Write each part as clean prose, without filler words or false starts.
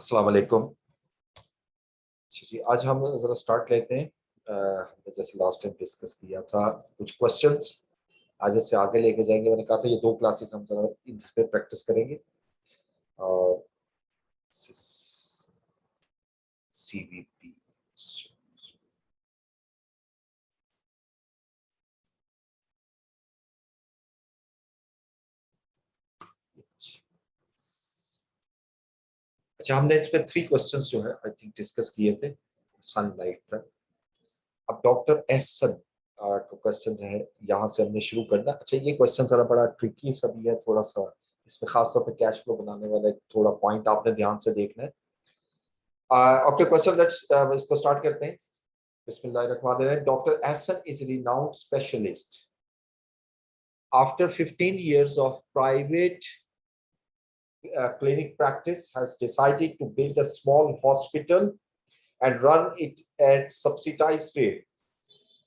अस्सलाम वालेकुम। जी, आज हम जरा स्टार्ट लेते हैं। हमने जैसे लास्ट टाइम डिस्कस किया था कुछ क्वेश्चंस आज इससे आगे लेके जाएंगे। मैंने कहा था ये दो क्लासेस हम जरा इस पे प्रैक्टिस करेंगे और सीवीपी। अच्छा, हमने इस पे 3 क्वेश्चंस जो है आई थिंक डिस्कस किए थे सनलाइट तक। अब डॉक्टर एस सन का क्वेश्चन जो है यहाँ से हमने शुरू करना। अच्छा, ये क्वेश्चन जरा बड़ा ट्रिकी सा भी है थोड़ा सा। इसमें खासतौर पे कैश फ्लो बनाने वाला एक थोड़ा पॉइंट आपने ध्यान से देखना है। ओके, क्वेश्चन लेट्स इसको स्टार्ट करते हैं। बिस्मिल्लाहिर्रहमानिर्रहीम। Doctor Ehsan is renowned specialist. After 15 years of private clinic practice, has decided to build a small hospital and run it at subsidized rate.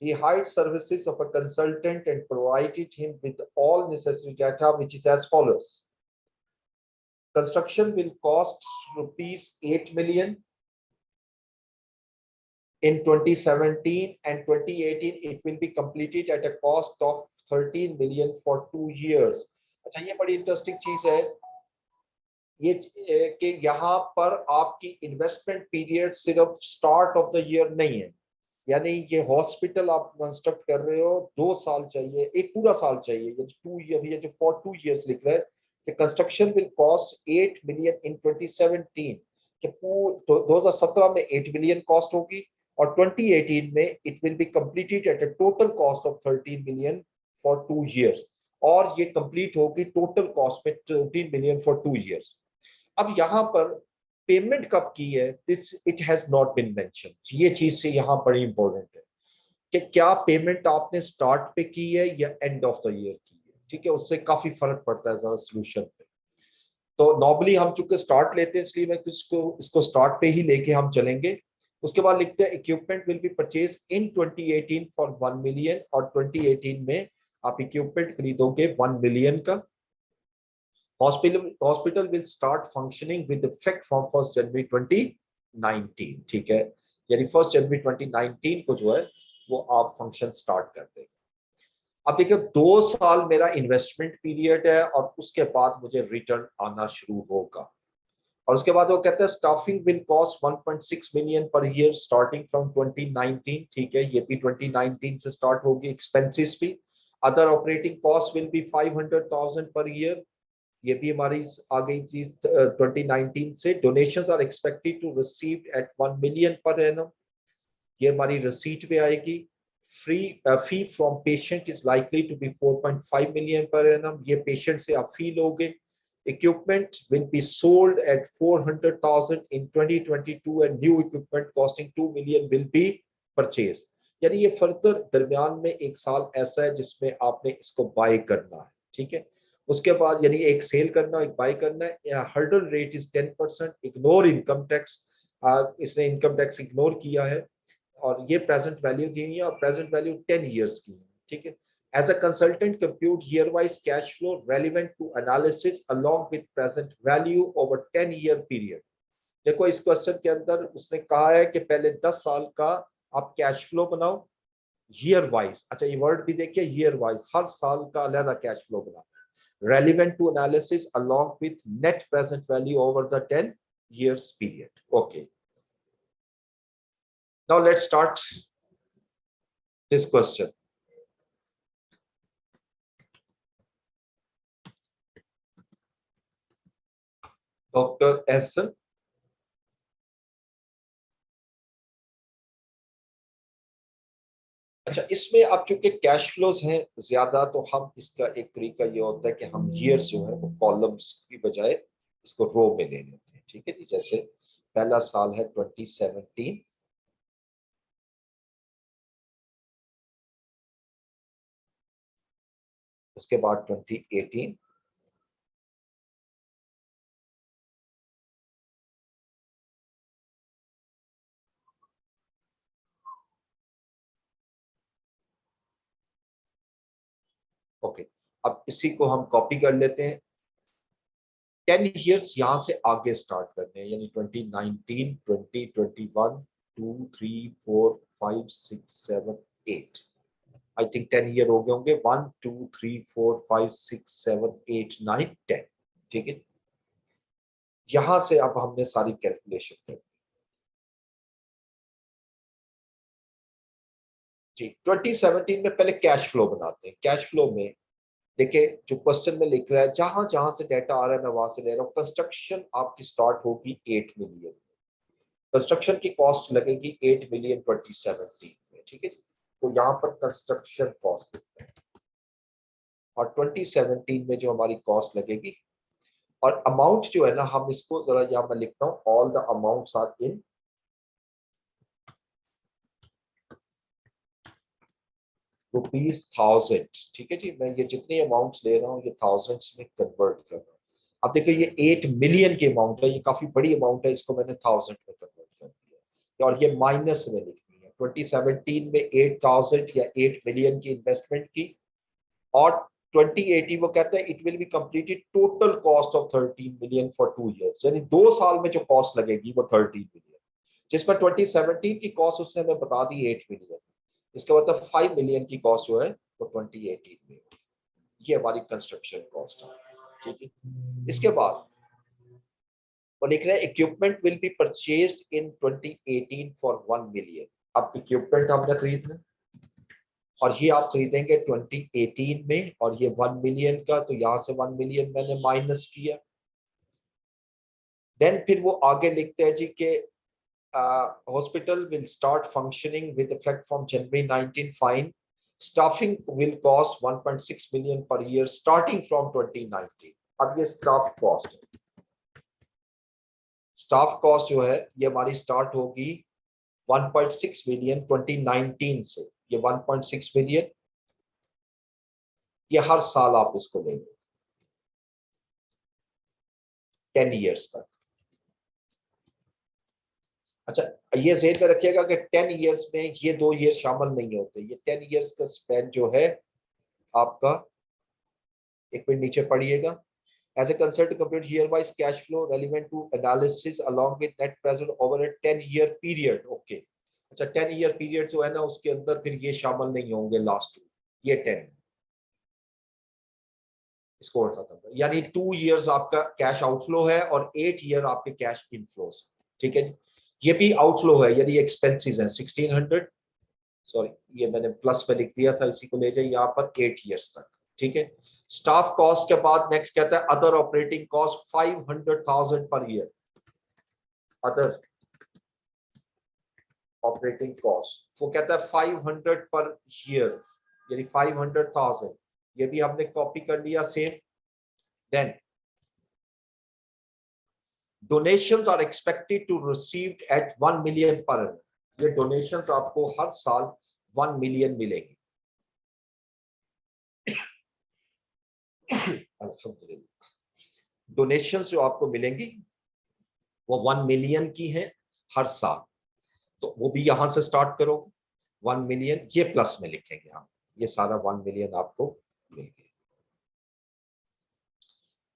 He hired services of a consultant and provided him with all necessary data, which is as follows. Construction will cost rupees 8 million. In 2017 and 2018, it will be completed at a cost of 13 million for 2 years. अच्छा, ये बड़ी interesting चीज है ये कि यहाँ पर आपकी इन्वेस्टमेंट पीरियड सिर्फ स्टार्ट ऑफ द ईयर नहीं है। यानी ये हॉस्पिटल आप कंस्ट्रक्ट कर रहे हो 2 साल चाहिए, एक पूरा साल चाहिए। ये 2 ईयर, ये जो फॉर 2 इयर्स लिख रहा है, construction will cost 8 million in 2017 कि 2017 में 8 मिलियन कॉस्ट होगी और 2018 में it will be completed at a total cost of 13 million for 2 years. और ये कंप्लीट होगी टोटल कॉस्ट में 13 मिलियन फॉर 2 इयर्स। अब यहाँ पर पेमेंट कब की है, this it has not been mention. ये चीज से यहाँ बड़ी इंपॉर्टेंट है कि क्या पेमेंट आपने स्टार्ट पे की है या एंड ऑफ द ईयर की है। ठीक है, उससे काफी फर्क पड़ता है ज्यादा सोल्यूशन पे। तो नॉर्मली हम चूंकि स्टार्ट लेते हैं इसलिए मैं इसको स्टार्ट पे ही लेके हम चलेंगे। उसके बाद लिखते हैं equipment will be purchase in 2018 for 1 million और 2018 में आप इक्विपमेंट खरीदोगे 1 मिलियन का। Hospital will start functioning with effect from 1 जनवरी 2019। ठीक है, यानी 1 जनवरी 2019 को जो है वो आप फंक्शन स्टार्ट कर देंगे। अब देखिए 2 साल मेरा इन्वेस्टमेंट पीरियड है और उसके बाद मुझे रिटर्न आना शुरू होगा। और उसके बाद वो कहते हैं staffing will cost 1.6 million per year starting from 2019। ठीक है, ये भी 2019 से स्टार्ट होगी। एक्सपेंसेस भी, other operating cost will be 500,000 per year. ये भी हमारी आ गई चीज 2019 से। Donations are expected to receive at 1 million per annum. ये हमारी रसीट पे आएगी। Free fee from patient is likely to be 4.5 million per annum. ये पेशेंट से आप फी लोगे। Equipment will be sold at 400,000 in 2022 and new equipment costing 2 million will be purchase. यानी ये फर्दर दरमियान में एक साल ऐसा है जिसमें आपने इसको बाय करना है। ठीक है, उसके बाद यानी एक सेल करना, एक बाय करना है। Hurdle rate is 10%। Ignore income tax. इसने इनकम टैक्स इग्नोर किया है और ये प्रेजेंट वैल्यू दी है और प्रेजेंट वैल्यू 10 इयर्स की है। ठीक है, as a consultant compute year wise cash flow relevant to analysis along with present value over 10 year period. देखो इस क्वेश्चन के अंदर उसने कहा है कि पहले 10 साल का आप कैश फ्लो बनाओ ईयर वाइज। अच्छा, ये वर्ड भी देखिए, ईयर वाइज, हर साल का अलग कैश फ्लो बनाओ relevant to analysis along with net present value over the 10 years period. Okay, now let's start this question. Dr. S, अच्छा इसमें अब चूंकि कैश फ्लोज हैं ज्यादा तो हम इसका एक तरीका ये होता है कि हम ईयर्स जो है वो कॉलम्स की बजाय इसको रो में ले लेते हैं। ठीक है जी, जैसे पहला साल है 2017, उसके बाद 2018, ओके। अब इसी को हम कॉपी कर लेते हैं 10 ईयर्स यहाँ से आगे स्टार्ट करने हैं, यानी 2019, 20, 21, 2, 3, 4, 5, 6, 7, 8, आई थिंक 10 ईयर हो गए होंगे। 1, 2, 3, 4, 5, 6, 7, 8, 9, 10। ठीक है, यहां से अब हमने सारी कैलकुलेशन कर जी। 2017 में पहले कैश फ्लो बनाते हैं। कैश फ्लो में देखिए, जो क्वेश्चन में लिख रहा है, जहां जहां से डाटा आ रहा है मैं वहां से ले रहा हूँ। कंस्ट्रक्शन आपकी स्टार्ट होगी 8 मिलियन। कंस्ट्रक्शन की कॉस्ट लगेगी 8 मिलियन 2017 में। ठीक है, तो यहाँ पर कंस्ट्रक्शन कॉस्ट और 2017 में जो हमारी कॉस्ट लगेगी, और अमाउंट जो है ना, हम इसको जरा यहाँ मैं लिखता हूँ, all the amounts are in ₹1000। ठीक है जी, मैं ये जितने अमाउंट्स ले रहा हूँ ये थाउजेंड्स में कन्वर्ट कर रहा हूँ। अब देखिए, ये 8 मिलियन की अमाउंट है, ये काफी बड़ी अमाउंट है, इसको मैंने थाउजेंड में कन्वर्ट कर दिया और ये माइनस में लिखनी है। 2017 में 8000 या 8 मिलियन की इन्वेस्टमेंट की, और 2080 वो कहता है it will be completed total cost of 13 million for 2 years, यानी 2 साल में जो कॉस्ट लगेगी वो 13 मिलियन, जिसमें 2017 की कॉस्ट उसने हमें बता दी 8 मिलियन। इसके बाद 5 मिलियन की कॉस्ट जो है वो 2018 में। ये हमारी कंस्ट्रक्शन कॉस्ट है। ठीक है, इसके बाद वो लिख रहे हैं equipment will B purchased in 2018 for 1 million. अब इक्विपमेंट हमने खरीदना और ये आप खरीदेंगे 2018 में, और ये 1 मिलियन का, तो यहां से 1 मिलियन मैंने माइनस किया। देन फिर वो आगे लिखते हैं जी के hospital will start functioning with effect from January 19 fine. Staffing will cost 1.6 million per year starting from 2019. अब ये स्टाफ कॉस्ट है। स्टाफ कॉस्ट जो है ये हमारी स्टार्ट होगी 1.6 मिलियन 2019 से। ये 1.6 मिलियन ये हर साल आप इसको लेंगे 10 ईयर्स तक। अच्छा, ये ज़हन में रखिएगा कि 10 ईयर्स में ये 2 ईयर शामिल नहीं होते। ये 10 ईयर्स का स्पैन जो है आपका, एक मिनट नीचे पढ़िएगा। As a concern to complete year-wise cash flow relevant to analysis along with net present over a 10-year period. Okay. अच्छा, 10 ईयर पीरियड जो है ना उसके अंदर फिर ये शामिल नहीं होंगे लास्ट, ये 10 इसको खत्म कर, यानी 2 ईयर्स आपका कैश आउटफ्लो है और 8 ईयर आपके कैश इनफ्लोस। ठीक है जी, ये भी आउटफ्लो है, यानी एक्सपेंसेस हैं 1600, सॉरी ये मैंने प्लस में लिख दिया था, इसी को ले जाइए यहाँ पर 8 ईयर्स तक। ठीक है, स्टाफ कॉस्ट के बाद नेक्स्ट कहता है other operating cost 500,000 per year. Other operating cost वो कहता है 500 पर ईयर, यानी 500,000। ये भी हमने कॉपी कर लिया same. Then donations are expected to received at 1 million per annum। ये डोनेशंस आपको हर साल 1 मिलियन मिलेगी। अल्हम्दुलिल्लाह, डोनेशंस जो आपको मिलेंगी वो 1 मिलियन की है हर साल, तो वो भी यहां से स्टार्ट करोगे 1 मिलियन, ये प्लस में लिखेंगे हम, ये सारा 1 मिलियन आपको मिल गया।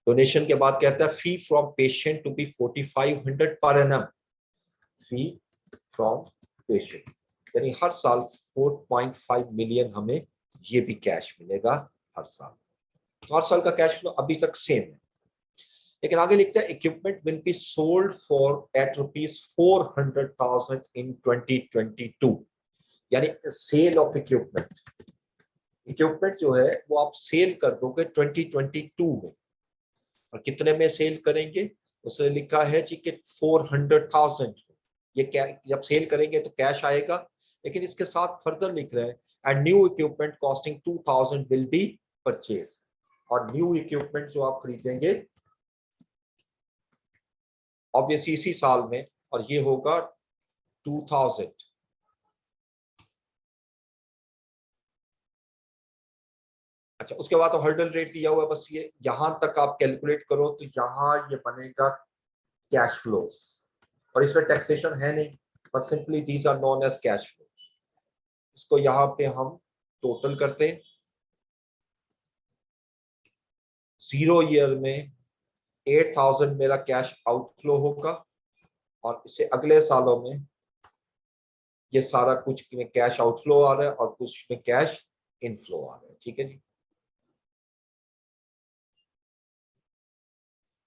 डोनेशन के बाद कहता है fee from patient to be 4500 per annum. Fee from patient, यानी हर साल 4.5 मिलियन हमें ये भी कैश मिलेगा हर साल। तो हर साल का कैश फ्लो अभी तक सेम है, लेकिन आगे लिखता है equipment will be sold for at ₹400,000 in 2022, यानी सेल ऑफ इक्विपमेंट। इक्विपमेंट जो है वो आप सेल कर दोगे 2022 में, और कितने में सेल करेंगे, उसने लिखा है जी कि 400,000। ये क्या, जब सेल करेंगे तो कैश आएगा, लेकिन इसके साथ फर्दर लिख रहे हैं and new equipment costing 2000 will be purchase. और न्यू इक्विपमेंट जो आप खरीदेंगे ऑब्वियसली इसी साल में, और ये होगा 2000। अच्छा, उसके बाद तो हर्डल रेट दिया हुआ है, बस ये यहां तक आप कैलकुलेट करो तो यहाँ ये बनेगा कैश फ्लोस, और इसमें टैक्सेशन है नहीं, बस simply these are known as cash flow. इसको यहाँ पे हम टोटल करते हैं, 0 ईयर में 8,000 मेरा कैश आउटफ्लो होगा और इससे अगले सालों में ये सारा कुछ में कैश आउटफ्लो आ रहा है और कुछ में कैश इनफ्लो आ रहा है। ठीक है जी।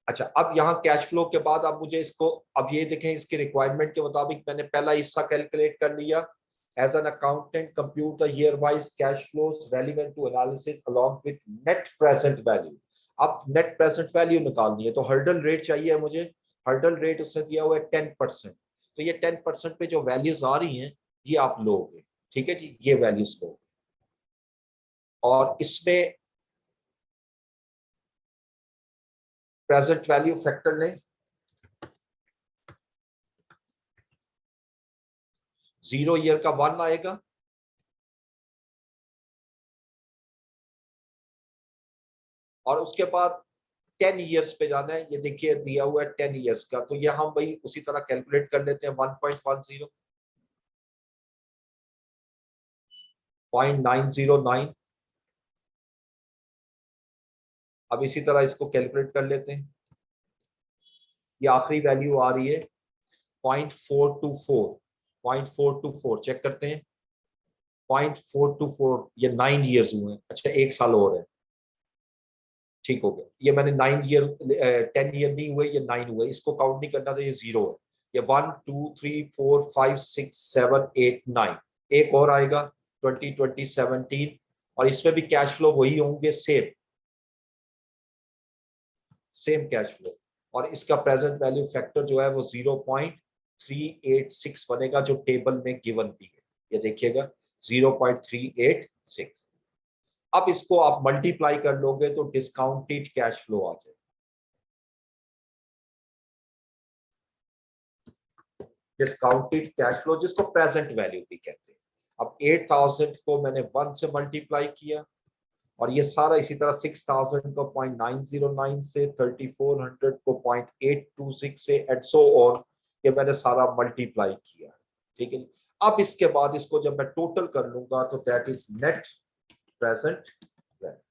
अच्छा, अब यहाँ कैश फ्लो के बाद अब मुझे इसको, अब ये देखें इसके रिक्वायरमेंट के मुताबिक मैंने पहला हिस्सा कैलकुलेट कर लिया। As an accountant compute the year wise cash flows relevant to analysis along with net present value. अब नेट प्रेजेंट वैल्यू निकालनी है तो हर्डल रेट चाहिए मुझे। हर्डल रेट उसने दिया हुआ है 10%। तो ये 10% पे जो वैल्यूज आ रही हैं ये आप लोगे। ठीक है जी, ये वैल्यूज लो और इसमें प्रेजेंट वैल्यू फैक्टर लें। 0 ईयर का 1 आएगा और उसके बाद 10 ईयर्स पे जाना है। ये देखिए दिया हुआ है 10 ईयर्स का, तो ये हम भाई उसी तरह कैलकुलेट कर लेते हैं। 1.10 0.909। अब इसी तरह इसको कैलकुलेट कर लेते हैं। ये आखिरी वैल्यू आ रही है 0.424। 0.424 चेक करते हैं। 0.424 ये 9 ईयर्स हुए हैं। अच्छा, 1 साल और है। ठीक हो गया। ये मैंने 9 ईयर 10 ईयर नहीं हुए, ये 9 हुए। इसको काउंट नहीं करना तो ये 0 है। ये 1 2 3 4 5 6 7 8 9। एक और आएगा 2017 और इसमें भी कैश फ्लो वही होंगे, सेम कैश फ्लो। और इसका प्रेजेंट वैल्यू फैक्टर जो है वो 0.386 बनेगा, जो टेबल में गिवन भी है। ये देखिएगा 0.386। अब इसको आप मल्टीप्लाई कर लोगे तो डिस्काउंटेड कैश फ्लो आ जाए। डिस्काउंटेड कैश फ्लो जिसको प्रेजेंट वैल्यू भी कहते हैं। अब 8,000 को मैंने 1 से मल्टीप्लाई किया और ये सारा इसी तरह 6,000 को 0.909 से, 3,400 को 0.826 से एंड सो ऑन। ये मैंने सारा मल्टीप्लाई किया। ठीक है। अब इसके बाद इसको जब मैं टोटल कर लूंगा तो that is net present value.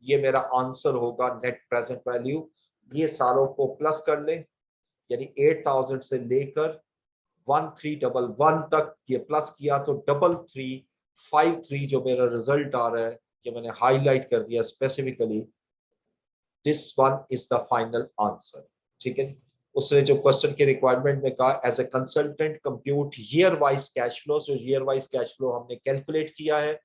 ये मेरा आंसर होगा नेट प्रेजेंट वैल्यू। ये सारों को प्लस कर ले, यानी 8,000 से लेकर 1311 तक ये प्लस किया तो 3353 जो मेरा रिजल्ट आ रहा है, ये मैंने हाईलाइट कर दिया specifically. This one is the final answer. ठीक है। उसने जो क्वेश्चन के रिक्वायरमेंट में कहा as a consultant compute year wise cash flow, जो ईयर वाइज कैश फ्लो हमने कैलकुलेट किया है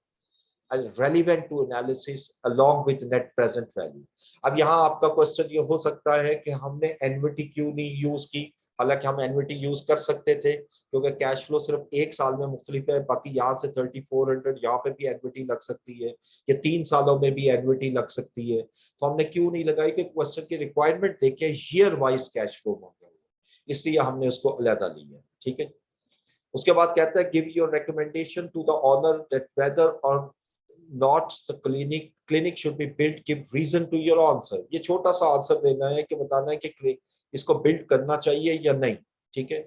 relevant to analysis along with net present value। अब यहाँ आपका क्वेश्चन ये हो सकता है कि हमने एनवीटी क्यों नहीं यूज की। हालांकि हम एनवीटी यूज कर सकते थे क्योंकि कैश फ्लो सिर्फ 1 साल में मुख्तलिफ है। बाकी यहाँ से 3,400 यहाँ पे भी एनवीटी लग सकती है, ये 3 सालों में भी एनवीटी लग सकती है। तो हमने क्यों नहीं लगाई कि क्वेश्चन की रिक्वायरमेंट देखे ईयर वाइज कैश फ्लो मांगा हुआ, इसलिए हमने उसको अलहदा लिया। ठीक है। उसके बाद कहता है give your recommendation to the owner that whether or not the clinic should be built, give reason to your answer. ये छोटा सा आंसर देना है कि बताना है कि इसको बिल्ड करना चाहिए या नहीं। ठीक है।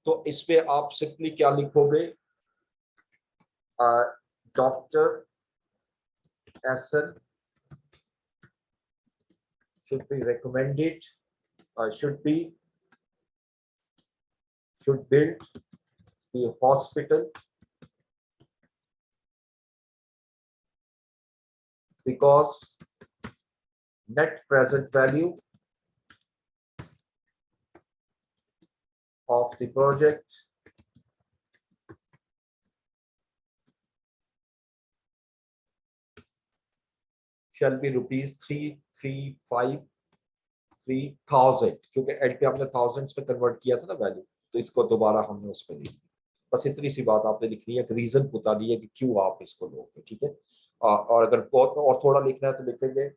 तो इस पे आप सिंपली क्या लिखोगे, doctor essence should be recommended, should build the hospital because net present value of the project shall be rupees 3,353,000, क्योंकि एड पे हमने थाउजेंड्स में कन्वर्ट किया था ना वैल्यू, तो इसको दोबारा हमने उस पर लिख दिया। बस इतनी सी बात आपने लिखनी है, रीजन बतानी है कि क्यों आप इसको लोगे। ठीक है। और अगर बहुत और थोड़ा लिखना है तो लिखेंगे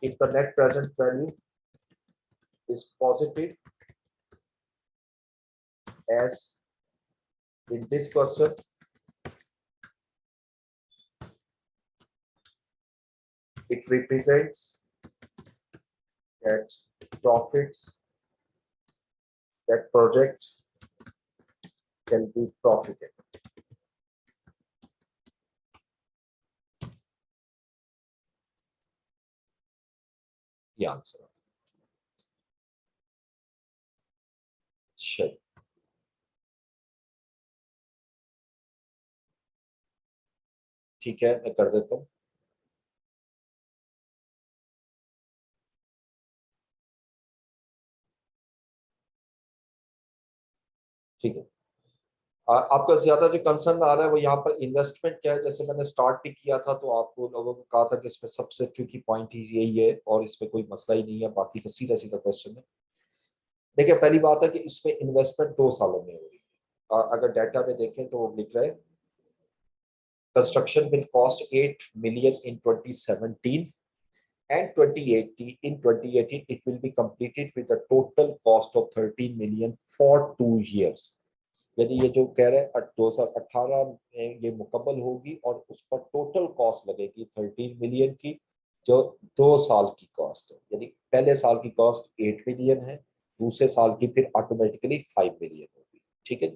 if the net present value is positive as in this question, it represents that profits, that project can be profitable। ये आंसर है। चलिए ठीक है, मैं कर देता हूँ। ठीक है, आपका ज्यादा जो कंसर्न आ रहा है वो यहाँ पर इन्वेस्टमेंट क्या है। जैसे मैंने स्टार्ट भी किया था तो आपको लोगों को कहा था कि इसमें सबसे ट्रिकी पॉइंट ही यही है और इसमें कोई मसला ही नहीं है, बाकी तो सीधा सीधा क्वेश्चन है। देखिए पहली बात है कि इसमें इन्वेस्टमेंट 2 सालों में हो रही है। अगर डाटा में देखें तो वो लिख रहा है construction will cost 8 million in 2017 and 2018. In 2018 it will be completed with a total cost of 13 million for 2 years। यानी ये जो कह रहे हैं 2018 में ये मुकम्मल होगी और उस पर टोटल कॉस्ट लगेगी 13 मिलियन की, जो 2 साल की कॉस्ट है। यानी पहले साल की कॉस्ट 8 मिलियन है, दूसरे साल की फिर ऑटोमेटिकली 5 मिलियन होगी। ठीक है।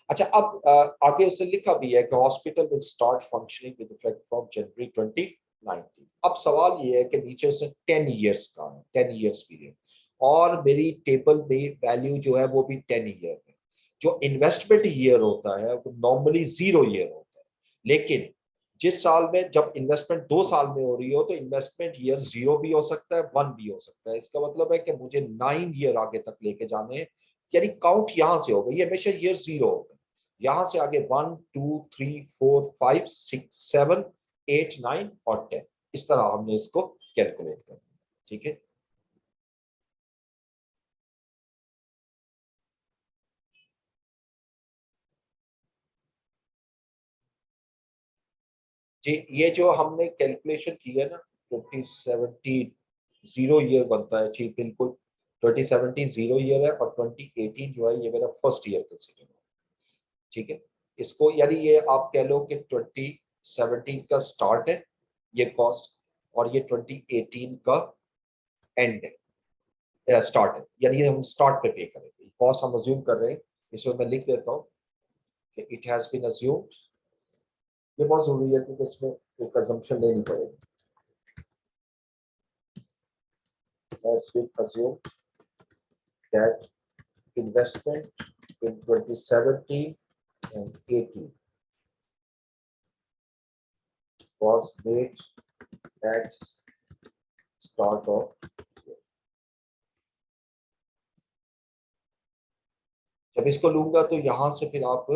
अच्छा, अब आगे उसे लिखा भी है कि hospital will start functioning with effect from January 2019। अब सवाल ये है कि नीचे उसे 10 इयर्स का है, 10 इयर्स पीरियड, और मेरी टेबल में वैल्यू जो है वो भी 10 ईयर है। जो इन्वेस्टमेंट ईयर होता है वो नॉर्मली 0 ईयर होता है, लेकिन जिस साल में जब इन्वेस्टमेंट 2 साल में हो रही हो तो इन्वेस्टमेंट ईयर 0 भी हो सकता है, 1 भी हो सकता है। इसका मतलब है कि मुझे 9 ईयर आगे तक लेके जाने हैं, यानी काउंट यहां से होगा, ये हमेशा ईयर 0 होगा। यहां से आगे 1 2 3 4 5 6 7 8 9 और 10, इस तरह हमने इसको कैलकुलेट करना है। ठीक है जी, ये जो हमने कैलकुलेशन की है ना, 2017 0 ईयर बनता है जी, बिल्कुल। 2017 0 ईयर है और 2018 जो है ये मेरा फर्स्ट ईयर कंसिडर है। ठीक है, इसको यानी ये आप कह लो कि 2017 का स्टार्ट है ये कॉस्ट, और ये 2018 का एंड है, स्टार्ट है, यानी ये हम स्टार्ट पे पे करेंगे। कॉस्ट हम अज्यूम कर रहे हैं, इसमें मैं लिख देता हूँ कि इट हैज बीन अज्यूम्ड। ये बहुत जरूरी है क्योंकि इसमें एक अजम्पशन लेनी पड़ेगी। has been assumed that investment in 2017 and 18 was made at start of year। जब इसको लूंगा तो यहां से फिर आप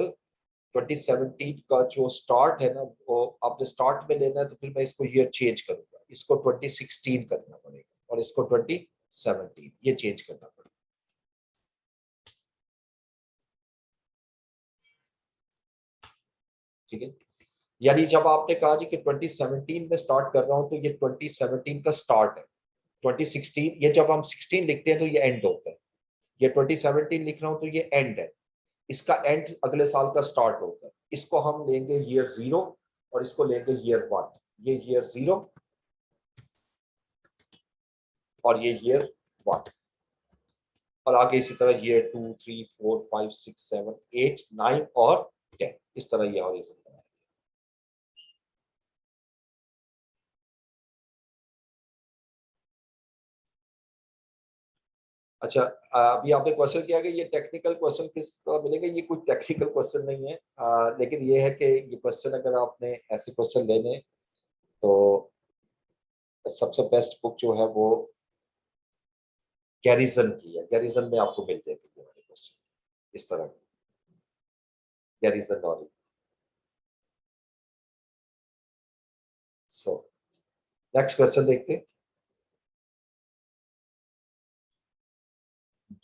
2017 का जो स्टार्ट है ना वो आपने स्टार्ट में लेना है, तो फिर मैं इसको ईयर चेंज करूंगा, इसको 2016 करना पड़ेगा और इसको 2017 ये चेंज करना पड़ेगा। ठीक है, यानी जब आपने कहा जी कि 2017 में स्टार्ट कर रहा हूं तो ये 2017 का स्टार्ट है। 2016 ये जब हम 16 लिखते हैं तो ये एंड होता है, ये 2017 लिख रहा हूं तो ये एंड है, इसका एंड अगले साल का स्टार्ट होता है। इसको हम लेंगे ईयर 0 और इसको लेंगे ईयर 1। ये ईयर 0 और ये ईयर 1, और आगे इसी तरह ईयर 2 3 4 5 6 7 8 9 और 10, इस तरह ये और ये सब बनाया। अच्छा, अभी आपने क्वेश्चन किया कि ये टेक्निकल क्वेश्चन किस तरह मिलेंगे। ये कोई टेक्निकल क्वेश्चन नहीं है, लेकिन ये है कि ये क्वेश्चन अगर आपने ऐसे क्वेश्चन लेने तो सबसे बेस्ट बुक जो है वो गैरिसन की है। गैरिसन में आपको मिल जाएगी ये वाले क्वेश्चन इस तरह की, garrison knowledge. So next question देखते हैं।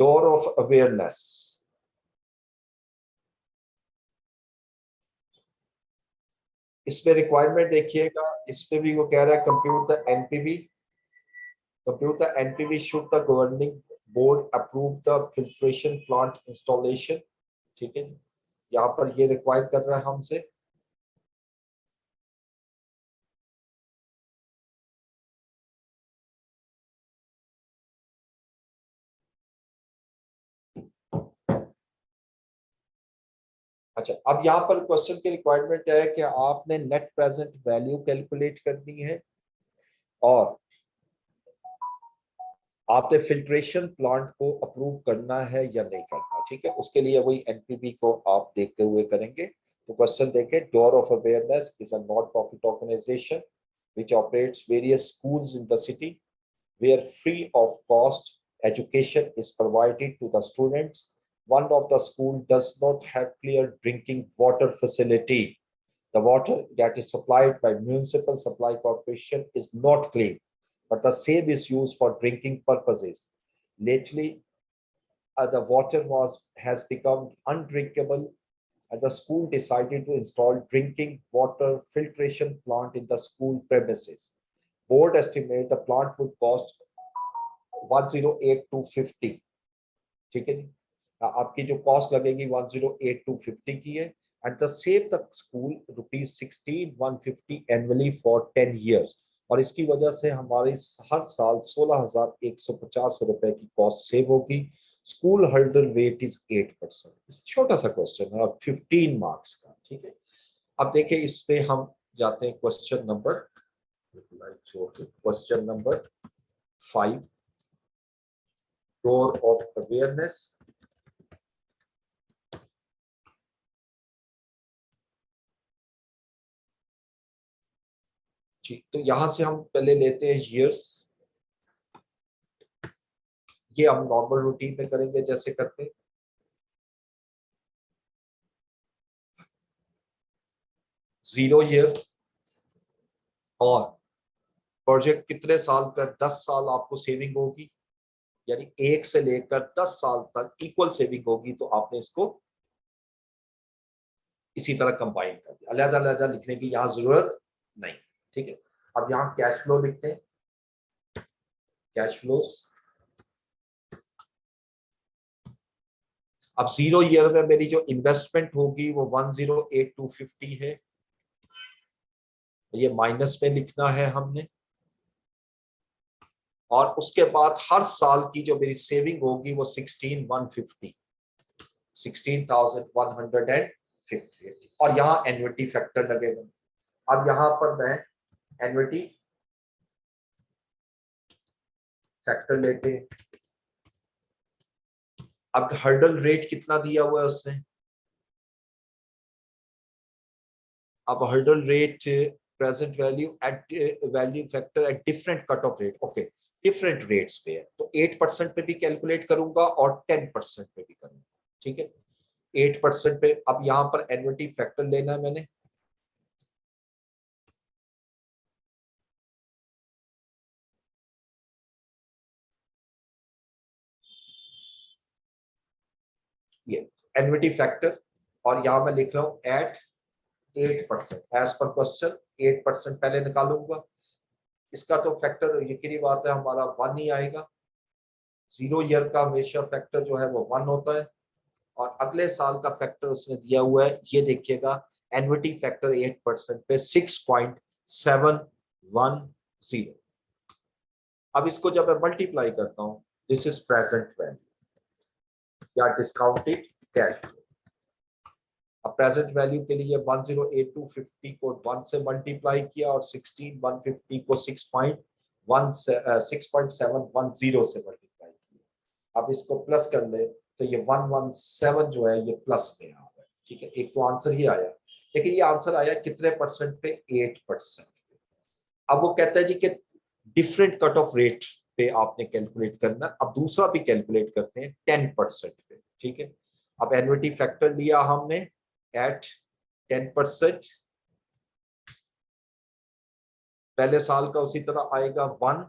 डोर ऑफ अवेयरनेस, इसमें रिक्वायरमेंट देखिएगा, इसमें भी वो कह रहा है compute the NPV, compute the NPV should the governing board approve the filtration plant installation. ठीक है, यहाँ पर ये रिक्वायर कर रहा है हमसे। अच्छा, अब यहाँ पर क्वेश्चन की रिक्वायरमेंट है कि आपने नेट प्रेजेंट वैल्यू कैलकुलेट करनी है और आपने फिल्ट्रेशन प्लांट को अप्रूव करना है या नहीं करना, ठीक है। उसके लिए वही एनपीबी को आप देखते हुए करेंगे। तो क्वेश्चन देखें, Door of Awareness is a not profit organisation which operates various schools in the city where free of cost education is provided to the students. One of the school does not have clear drinking water facility. The water that is supplied by municipal supply corporation is not clean, but the same is used for drinking purposes. Lately, the water has become undrinkable, and the school decided to install drinking water filtration plant in the school premises. Board estimate the plant would cost 108,250. ठीक है जी, आपकी जो cost लगेगी 108,250 की है। At the same the school ₹16,150 annually for 10 years, और इसकी वजह से हमारी हर साल 16,150 रुपए की कॉस्ट सेव होगी। School hurdle rate is 8%। छोटा सा क्वेश्चन है और 15 मार्क्स का, ठीक है। अब देखिए इसमें हम जाते हैं question number 5, door of awareness. ठीक, तो यहां से हम पहले लेते हैं ईयर्स। ये हम नॉर्मल रूटीन में करेंगे जैसे करते हैं। 0 ईयर और प्रोजेक्ट कितने साल का, 10 साल आपको सेविंग होगी, यानी 1 से लेकर 10 साल तक इक्वल सेविंग होगी। तो आपने इसको इसी तरह कंबाइन कर दिया, अलग अलग लिखने की यहाँ जरूरत नहीं, ठीक है। अब यहाँ कैश फ्लो लिखते हैं, कैश फ्लोस। अब 0 ईयर में मेरी जो इन्वेस्टमेंट होगी वो 108,250 है, ये माइनस में लिखना है हमने। और उसके बाद हर साल की जो मेरी सेविंग होगी वो 16,150, 16,150, और यहाँ एन्युटी फैक्टर लगेगा। अब यहाँ पर मैं एन्युटी फैक्टर लेते हैं। अब हर्डल रेट कितना दिया हुआ है उसने, अब hurdle rate present value at value factor at different cut off rate, okay, different rates पे है। तो 8% पे भी कैलकुलेट करूंगा और 10% पे भी करूंगा, ठीक है। 8% पे अब यहाँ पर एन्युटी फैक्टर लेना है मैंने। ये एन्युटी फैक्टर, और यहाँ मैं लिख रहा हूँ एट 8%, एज पर क्वेश्चन 8% पहले निकालूंगा। इसका तो फैक्टर यकीनी बात है हमारा 1 ही आएगा। 0 ईयर का हमेशा फैक्टर जो है वो 1 होता है, और अगले साल का फैक्टर उसने दिया हुआ है, ये देखिएगा एन्युटी फैक्टर 8% पे 6.710। अब इसको जब मैं मल्टीप्लाई करता हूँ, दिस इज प्रेजेंट वैल्यू या डिस्काउंटेड कैश फ्लो। अब प्रेजेंट वैल्यू के लिए 108,250 को 1 से मल्टीप्लाई किया और 16,150 को 6.710 से मल्टीप्लाई किया। अब इसको प्लस कर ले तो ये 117 जो है ये प्लस में आ रहा है, ठीक है। एक तो आंसर ही आया, लेकिन ये आंसर आया कितने परसेंट पे, 8%। अब वो कहता है जी कि डिफरेंट कट ऑफ रेट पे आपने कैलकुलेट करना। अब दूसरा भी कैलकुलेट करते हैं 10% पे, ठीक है। अब एन्युटी फैक्टर लिया हमने एट 10%, पहले साल का उसी तरह आएगा 1,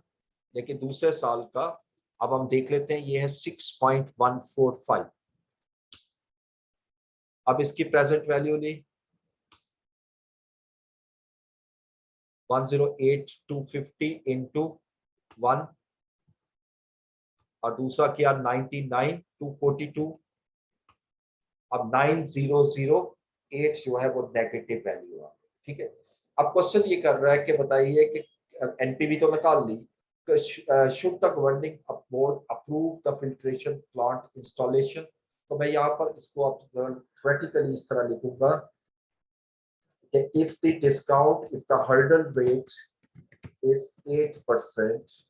लेकिन दूसरे साल का अब हम देख लेते हैं, ये है 6.145। अब इसकी प्रेजेंट वैल्यू ली 108,250 इंटू 1, और दूसरा किया 99,242। अब 9008 जो है वो नेगेटिव वैल्यू आ गई, ठीक है। अब क्वेश्चन ये कर रहा है कि बताइए कि एनपीवी तो निकाल ली, should the governing board approve the filtration plant installation. तो मैं यहाँ पर इसको प्रैक्टिकली इस तरह लिखूंगा कि if the discount, if the hurdle rate is 8%,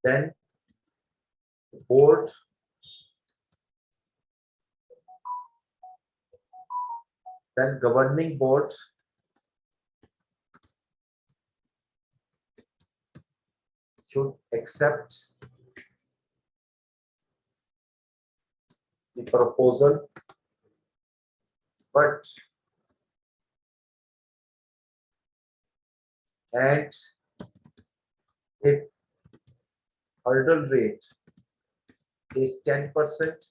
then board then governing board should accept the proposal, but and if hurdle rate is 10%,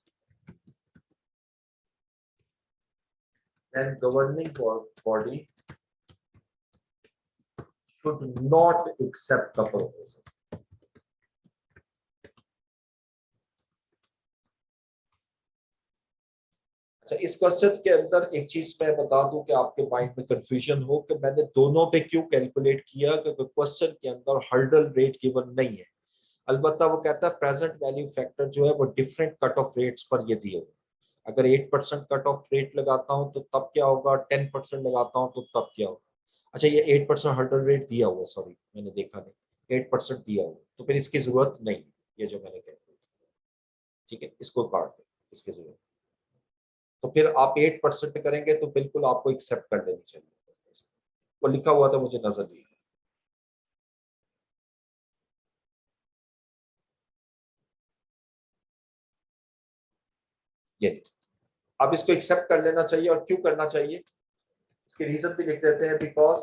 then governing body should not accept the proposal. अच्छा, इस question के अंदर एक चीज मैं बता दूं कि आपके माइंड में कंफ्यूजन हो कि मैंने दोनों पे क्यों कैलकुलेट किया, क्योंकि क्वेश्चन के अंदर हर्डल रेट गिवन नहीं है। अलबत्ता वो कहता है प्रेजेंट वैल्यू फैक्टर जो है वो डिफरेंट कट ऑफ रेट्स पर ये दिए हुए। अगर 8% कट ऑफ रेट लगाता हूं तो तब क्या होगा, 10% लगाता हूं तो तब क्या होगा। अच्छा, ये 8% हर्डल रेट दिया हुआ, सॉरी मैंने देखा नहीं, 8% दिया हुआ, तो फिर इसकी जरूरत नहीं, ये जो मैंने कैलकुलेट किया, ठीक है, इसको काट दे, इसकी जरूरत। तो फिर आप 8% करेंगे तो बिल्कुल आपको एक्सेप्ट कर लेनी चाहिए। वो लिखा हुआ था, मुझे नजर नहीं। ये अब इसको एक्सेप्ट कर लेना चाहिए, और क्यों करना चाहिए इसके रीजन भी लिख देते हैं। Because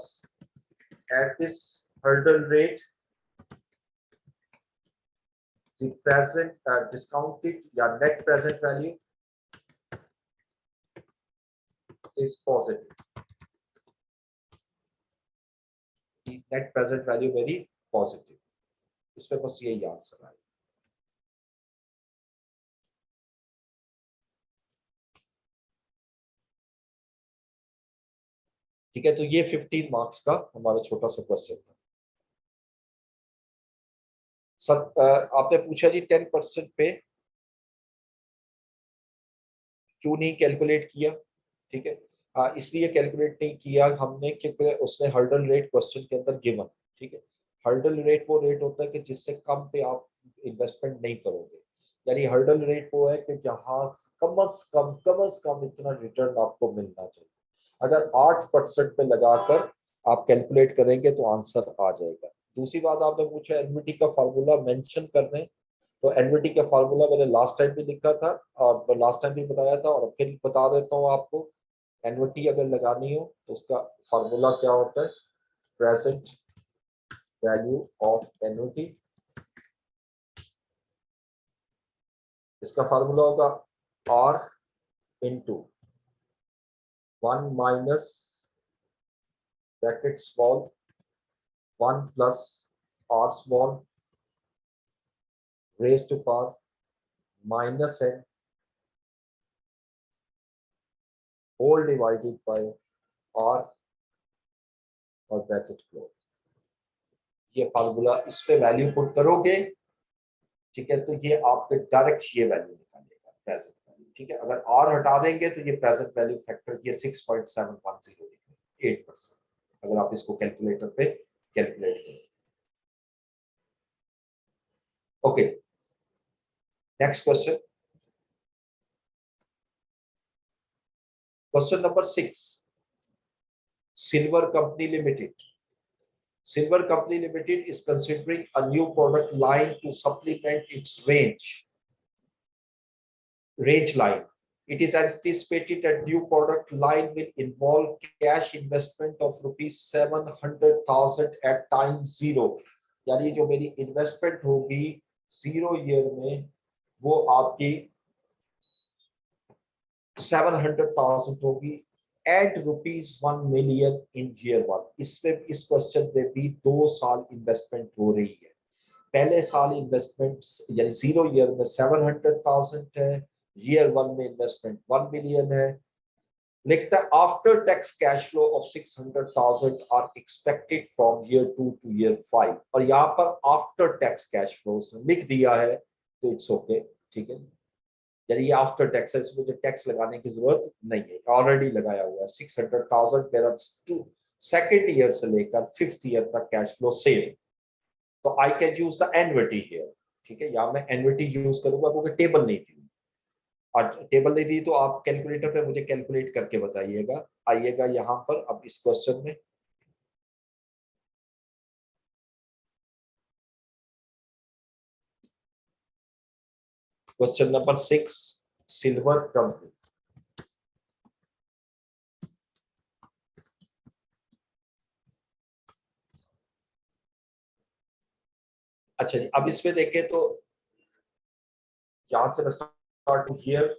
at this hurdle rate the present discounted या net present value is positive. Net present value very positive, इसमें बस यही आंसर आए। ठीक है, तो ये 15 मार्क्स का हमारा छोटा सा क्वेश्चन था। आपने पूछा जी 10% पे क्यों नहीं कैलकुलेट किया। ठीक है, इसलिए कैलकुलेट नहीं किया हमने क्योंकि उसने हर्डल रेट क्वेश्चन के अंदर गिवन। ठीक है, हर्डल रेट वो रेट होता है कि जिससे कम पे आप इन्वेस्टमेंट नहीं करोगे, यानी हर्डल रेट वो है कि जहां कम अज कम इतना रिटर्न आपको मिलना चाहिए। अगर 8% पे लगाकर आप कैलकुलेट करेंगे तो आंसर आ जाएगा। दूसरी बात आपने पूछा एनवीटी का फार्मूला मेंशन कर दें, तो एनवीटी का फार्मूला मैंने लास्ट टाइम भी लिखा था और लास्ट टाइम भी बताया था, और फिर बता देता हूँ आपको। एनवीटी अगर लगानी हो तो उसका फार्मूला क्या होता है, प्रेजेंट वैल्यू ऑफ एनवीटी, इसका फार्मूला होगा R into 1 minus bracket small 1 plus R small raise to power minus N whole divided by R और ब्रैकेट क्लोज। ये फार्मूला इस पे वैल्यू पुट करोगे, ठीक है, तो ये आपके डायरेक्ट ये वैल्यू निकालेगा प्रेजेंट वैल्यू। ठीक है, अगर आर हटा देंगे तो ये प्रेजेंट वैल्यू फैक्टर ये 6.710 निकलेगा, 8%, अगर आप इसको कैलकुलेटर पे कैलकुलेट करें। Okay, next question, question number 6। Silver company limited, Silver Company Limited is considering a new product line to supplement its range line. It is anticipated that new product line will involve cash investment of rupees 700,000 at time zero. यानी जो मेरी investment होगी 0 year में वो आपकी 700,000 होगी eight ₹1 million in year 1। इसमें इस क्वेश्चन में भी 2 साल इन्वेस्टमेंट हो रही है। पहले साल इन्वेस्टमेंट यानी 0 ईयर में 700,000 है, ईयर 1 में इन्वेस्टमेंट 1 मिलियन है। लिखता है after tax cash flow of 600,000 are expected from year 2 to year 5, और यहाँ पर आफ्टर टैक्स कैश फ्लो लिख दिया है तो इट्स ओके। ठीक है, यानी ये आफ्टर टैक्स है, इसमें जो टैक्स लगाने की जरूरत नहीं है, ऑलरेडी लगाया हुआ है। 600,000 मेरा सेकंड ईयर से लेकर 5th ईयर तक कैश फ्लो सेम, तो I can use the एनविटी here. ठीक है, यहाँ मैं एन्युटी यूज करूंगा क्योंकि टेबल नहीं थी, और टेबल नहीं दी तो आप कैलकुलेटर पे मुझे कैलकुलेट करके बताइएगा। आइएगा यहाँ पर अब इस क्वेश्चन में, क्वेश्चन नंबर 6, सिल्वर कंपनी। अच्छा जी, अब इसमें देखें तो यहां से स्टार्ट हियर,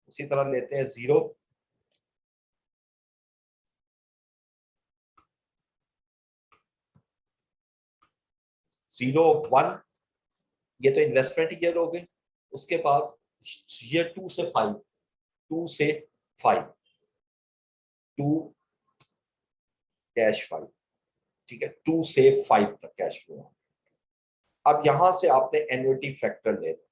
उसी तरह लेते हैं 0, 0, 1, ये तो इन्वेस्टमेंट ईयर हो गए। उसके बाद ईयर 2 से 5, 2 से 5, 2-5, ठीक है, 2 से 5 तक कैश फ्लो। अब यहां से आपने एन्युटी फैक्टर लेना।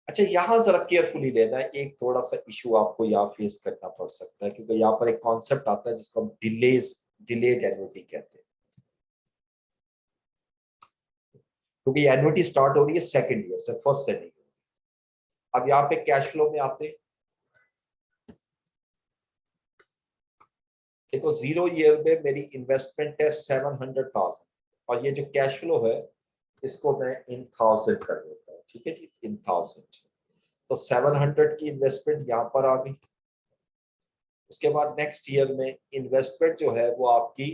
अच्छा, यहां जरा केयरफुली लेना है, एक थोड़ा सा इशू आपको यहाँ फेस करना पड़ सकता है, क्योंकि यहाँ पर एक कॉन्सेप्ट आता है जिसको हम डिलेड एन्युटी कहते हैं, क्योंकि एन्युटी स्टार्ट हो रही है सेकंड ईयर से, फर्स्ट से नहीं। अब यहाँ पे कैश फ्लो में आते, देखो 0 ईयर में मेरी इन्वेस्टमेंट है 700,000, और ये जो कैश फ्लो है इसको मैं इन 1000 कर देता हूँ, ठीक है जी, इन 1000। तो 700 की इन्वेस्टमेंट यहाँ पर आ गई। उसके बाद नेक्स्ट ईयर में इन्वेस्टमेंट जो है वो आपकी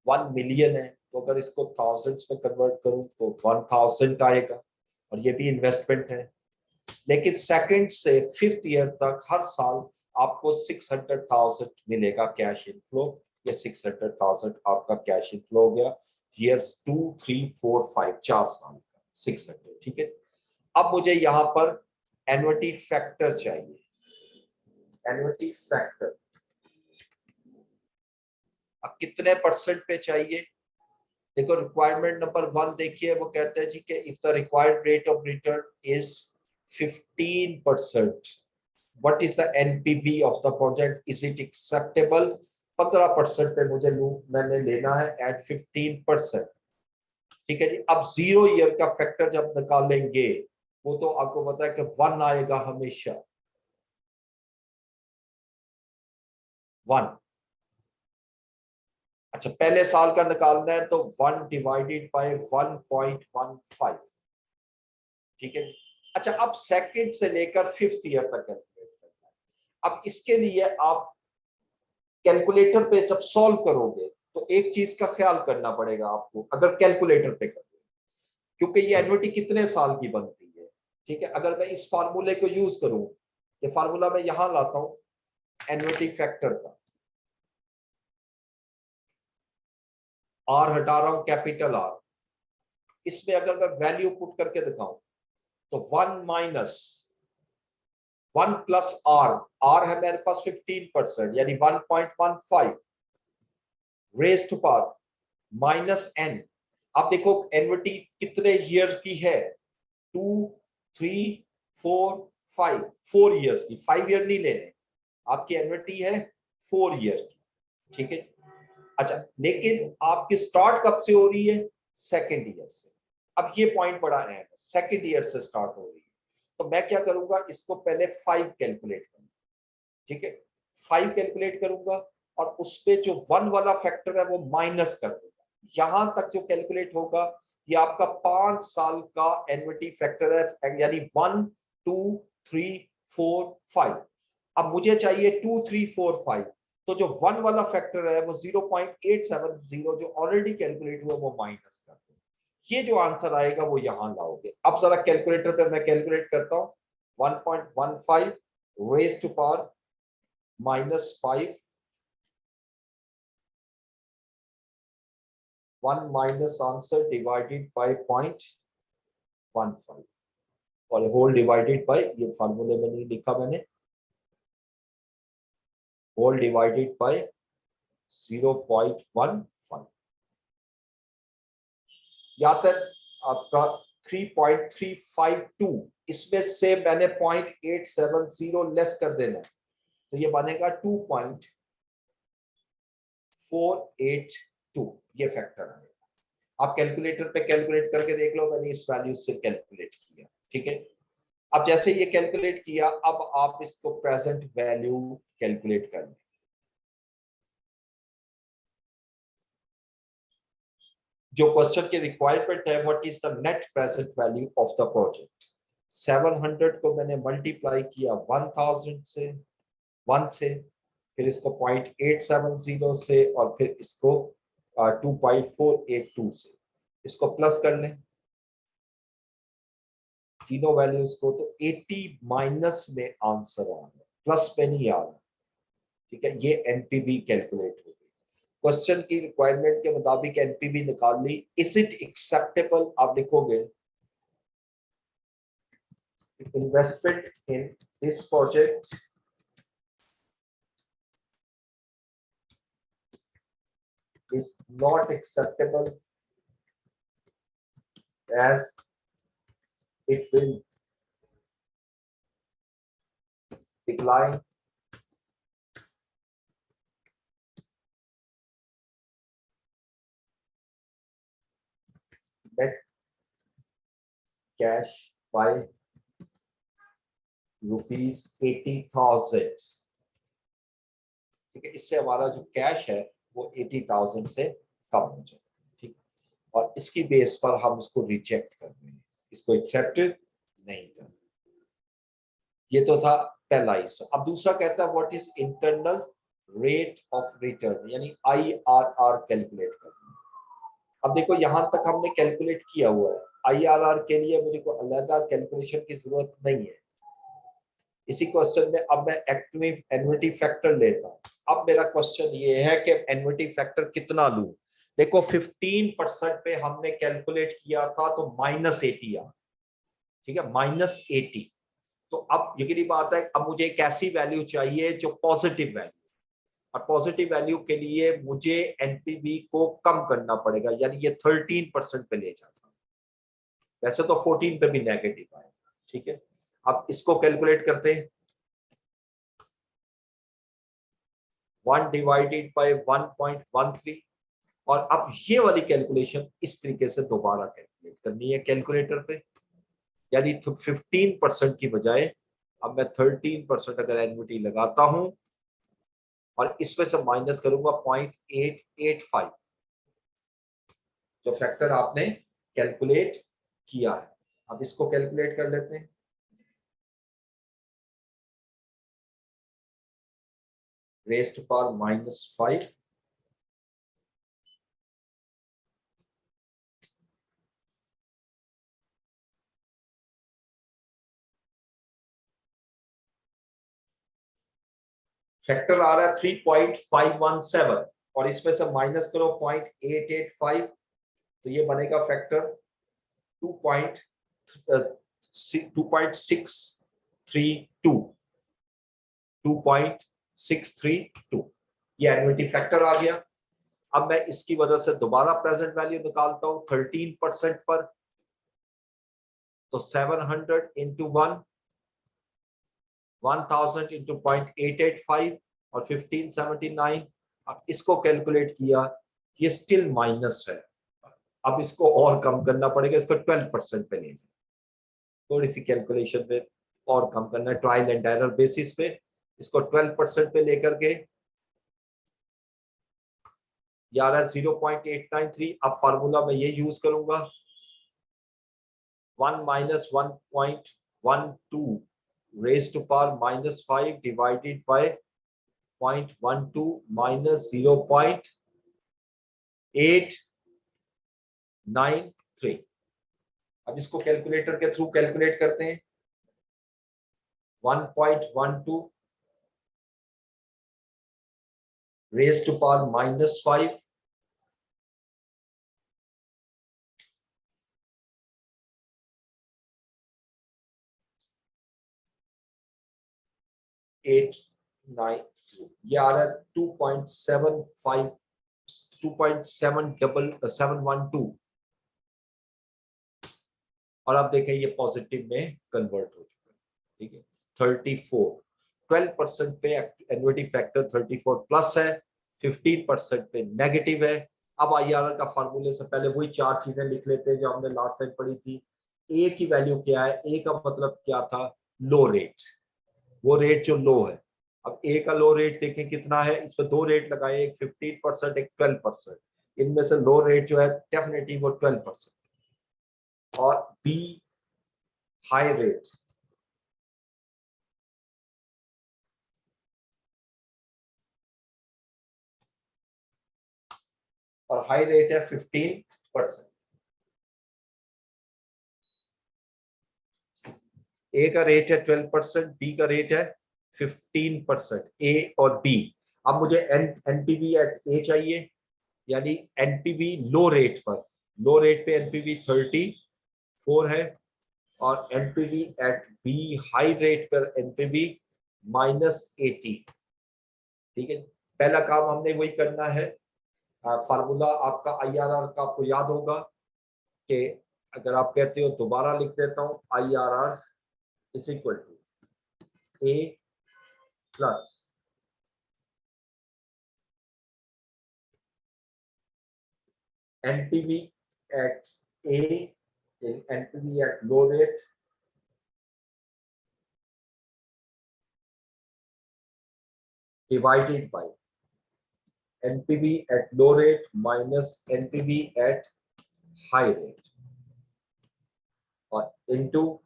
1 मिलियन है, तो अगर इसको थाउजेंड्स में कन्वर्ट करूं तो 1000 आएगा, और ये भी इन्वेस्टमेंट है। लेकिन सेकंड से फिफ्थ ईयर तक हर साल आपको 600,000 मिलेगा कैश इनफ्लो। ये 600,000 आपका कैश इनफ्लो हो गया, ईयर्स 2, 3, 4, 5, 4 साल का 600, ठीक है। अब मुझे यहाँ पर एन्युटी फैक्टर चाहिए। एन्युटी फैक्टर अब कितने परसेंट पे चाहिए? देखो रिक्वायरमेंट नंबर 1 देखिए, वो कहते हैं जी कि if the required rate of return is 15%, what is the NPV of the project, is it acceptable? 15% पे मुझे मैंने लेना है एट 15%, ठीक है जी। अब 0 ईयर का फैक्टर जब निकालेंगे, वो तो आपको पता है कि 1 आएगा हमेशा, 1। अच्छा, पहले साल का निकालना है तो 1 डिवाइडेड बाय 1.15, ठीक है। अच्छा, अब सेकंड से लेकर फिफ्थ ईयर तक कैलकुलेट करना है। अब इसके लिए आप कैलकुलेटर पे जब सॉल्व करोगे तो एक चीज का ख्याल करना पड़ेगा आपको, अगर कैलकुलेटर पे करोगे, क्योंकि ये एन्युटी कितने साल की बनती है, ठीक है। अगर मैं इस फार्मूले को यूज करूं, ये फार्मूला मैं यहां लाता हूं एन्युटी फैक्टर का, आर हटा रहा हूं, कैपिटल आर। इसमें अगर मैं वैल्यू पुट करके दिखाऊं तो 1 प्लस आर, आर है मेरे पास 15%, यानी 1.15 raise to power minus N. आप देखो एन्युटी कितने ईयर की है, 2, 3, 4, 5, 4 ईयर्स की। 5 ईयर नहीं लेने, आपकी एन्युटी है 4 ईयर की, ठीक है। अच्छा, लेकिन आपकी स्टार्ट कब से हो रही है? सेकेंड ईयर से। अब ये पॉइंट बड़ा अहम है, सेकेंड ईयर से स्टार्ट हो रही है, तो मैं क्या करूंगा, इसको पहले 5 कैलकुलेट करूंगा, ठीक है। 5 कैलकुलेट करूंगा और उसपे जो 1 वाला फैक्टर है वो माइनस कर दूंगा। यहां तक जो कैलकुलेट होगा ये आपका 5 साल का एन्युटी फैक्टर है, यानी 1, 2, 3, 4, 5। अब मुझे चाहिए 2, 3, 4, 5, तो जो 1 वाला फैक्टर है वो 0.870 जो ऑलरेडी कैलकुलेट हुआ वो माइनस कर दो। ये जो आंसर आएगा वो यहां लाओगे। अब जरा कैलकुलेटर पे मैं कैलकुलेट करता हूं, 1.15 raise to power -5, 1 minus answer divided by 0.15, और होल डिवाइडेड बाय, ये फार्मूले में नहीं लिखा मैंने, होल डिवाइडेड बाय 0.15, या तक आपका 3.352, इसमें से मैंने 0.870 लेस कर देना है, तो ये बनेगा 2.482, ये फैक्टर है। आप कैलकुलेटर पे कैलकुलेट करके देख लो, मैंने इस वैल्यू से कैलकुलेट किया, ठीक है। अब जैसे ये कैलकुलेट किया, अब आप इसको प्रेजेंट वैल्यू कैलकुलेट कर लें। जो क्वेश्चन की रिक्वायरमेंट है, what is the net present value of the project. 700 को मैंने मल्टीप्लाई किया 1000 से, 1 से, फिर इसको 0.870 से, और फिर इसको 2.482 से, इसको प्लस कर लें तीनों वैल्यूज को, तो 80 माइनस में आंसर आ रहा है, प्लस में नहीं आ रहा, ठीक है। ये एनपीवी कैलकुलेट हो गई। क्वेश्चन की रिक्वायरमेंट के मुताबिक एनपीवी निकाल ली। इज इट एक्सेप्टेबल, आप लिखोगे investment in this project is not acceptable as it will decline net cash by ₹80,000, ठीक है। इससे हमारा जो कैश है वो 80,000 से कम हो जाए, ठीक। और इसकी बेस पर हम उसको रिजेक्ट कर देंगे, इसको एक्सेप्ट नहीं कर। ये तो था पहला हिस्सा। अब दूसरा कहता है what is internal rate of return, यानी IRR कैलकुलेट करना। अब देखो यहां तक हमने कैलकुलेट किया हुआ है, IRR के लिए मुझे कोई अलग कैलकुलेशन की जरूरत नहीं है। इसी क्वेश्चन में अब मैं एक्टिव एन्युटी फैक्टर लेता हूं। अब मेरा क्वेश्चन ये है कि एन्युटी फैक्टर कितना लूं। देखो 15% पे हमने कैलकुलेट किया था तो -80 आ, ठीक है, -80। तो अब यकीनी बात है, अब मुझे एक ऐसी वैल्यू चाहिए जो पॉजिटिव वैल्यू, और पॉजिटिव वैल्यू के लिए मुझे एनपीवी को कम करना पड़ेगा, यानी ये 13% पे ले जाता, वैसे तो 14 पे भी नेगेटिव आएगा, ठीक है। अब इसको कैलकुलेट करते हैं, 1 डिवाइडेड बाय 1.13, और अब ये वाली कैलकुलेशन इस तरीके से दोबारा कैलकुलेट करनी है कैलकुलेटर पे, यानी 15% की बजाय अब मैं 13% अगर एन्युटी लगाता हूं और इसमें से माइनस करूंगा 0.885, जो फैक्टर आपने कैलकुलेट किया है। अब इसको कैलकुलेट कर लेते हैं। रेस्ट पावर -5, फैक्टर आ रहा है 3.517, और इसमें से माइनस करो 0.885, तो ये बनेगा फैक्टर 2.632, ये एन्युटी फैक्टर आ गया। अब मैं इसकी वजह से दोबारा प्रेजेंट वैल्यू निकालता हूं 13% पर, तो 700 इंटू 1000 इंटू 0.885 और 1579। अब इसको कैलकुलेट किया, ये स्टिल माइनस है। अब इसको और कम करना पड़ेगा, इसको 12% पे ले जाए, थोड़ी सी कैलकुलेशन पे और कम करना है, ट्रायल एंड एरर बेसिस पे इसको 12% पे लेकर के, यार 0.893। अब फार्मूला में ये यूज करूंगा, 1 minus 1.12 raised to power -5 divided by 0.12 minus 0.893। अब इसको कैलकुलेटर के थ्रू कैलकुलेट करते हैं। 1.12 raised to power -5 893, ये आ रहा है 2.75 2.712, और अब देखें ये पॉजिटिव में कन्वर्ट हो चुका है, ठीक है। 34, 12% पे एन्युटी फैक्टर 34 प्लस है, 15% पे नेगेटिव है, अब IRR का फार्मूले से पहले वही चार चीजें लिख लेते हैं जो हमने लास्ट टाइम पढ़ी थी। ए की वैल्यू क्या है, ए का मतलब क्या था, लो रेट, वो रेट जो लो है। अब ए का लो रेट देखें कितना है, इसमें दो रेट लगाए, एक 15%, एक 12%। इनमें से लो रेट जो है डेफिनेटली वो 12%। और बी हाई रेट, और हाई रेट है 15%। ए का रेट है 12%, बी का रेट है 15%, ए और बी। अब मुझे एनपीवी एट ए चाहिए, यानी एनपीवी लो रेट पर, लो रेट पे एनपीवी 34 है, और NPV at B high rate पर एनपीवी -80। ठीक है, पहला काम हमने वही करना है। फार्मूला आपका IRR का आपको याद होगा कि अगर आप कहते हो दोबारा लिख देता हूं, IRR is equal to A plus NPV at A in NPV at low rate divided by NPV at low rate minus NPV at high rate, or into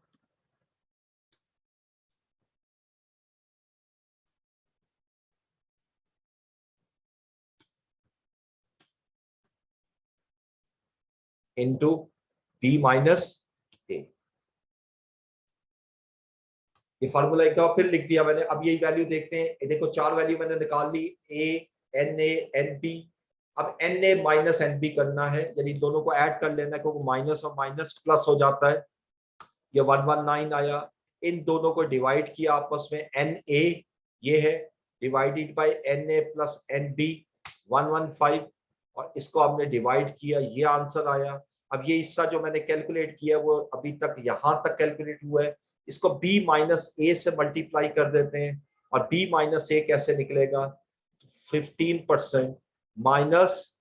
B minus A। ये फार्मूला एक दफा फिर लिख दिया मैंने। अब यही value देखते हैं, ये देखो चार वैल्यू मैंने निकाल ली, A N A N B. अब N A minus N B करना है, यानी दोनों को ऐड कर लेना है, क्योंकि माइनस और माइनस प्लस हो जाता है। ये 119 आया, इन दोनों को डिवाइड किया आपस में, एन ए ये है divided by N A plus N B 115, और इसको हमने डिवाइड किया, ये आंसर आया। अब ये हिस्सा जो मैंने कैलकुलेट किया वो अभी तक यहां तक कैलकुलेट हुआ है, इसको b माइनस ए से मल्टीप्लाई कर देते हैं, और b माइनस ए कैसे निकलेगा, 15% माइनस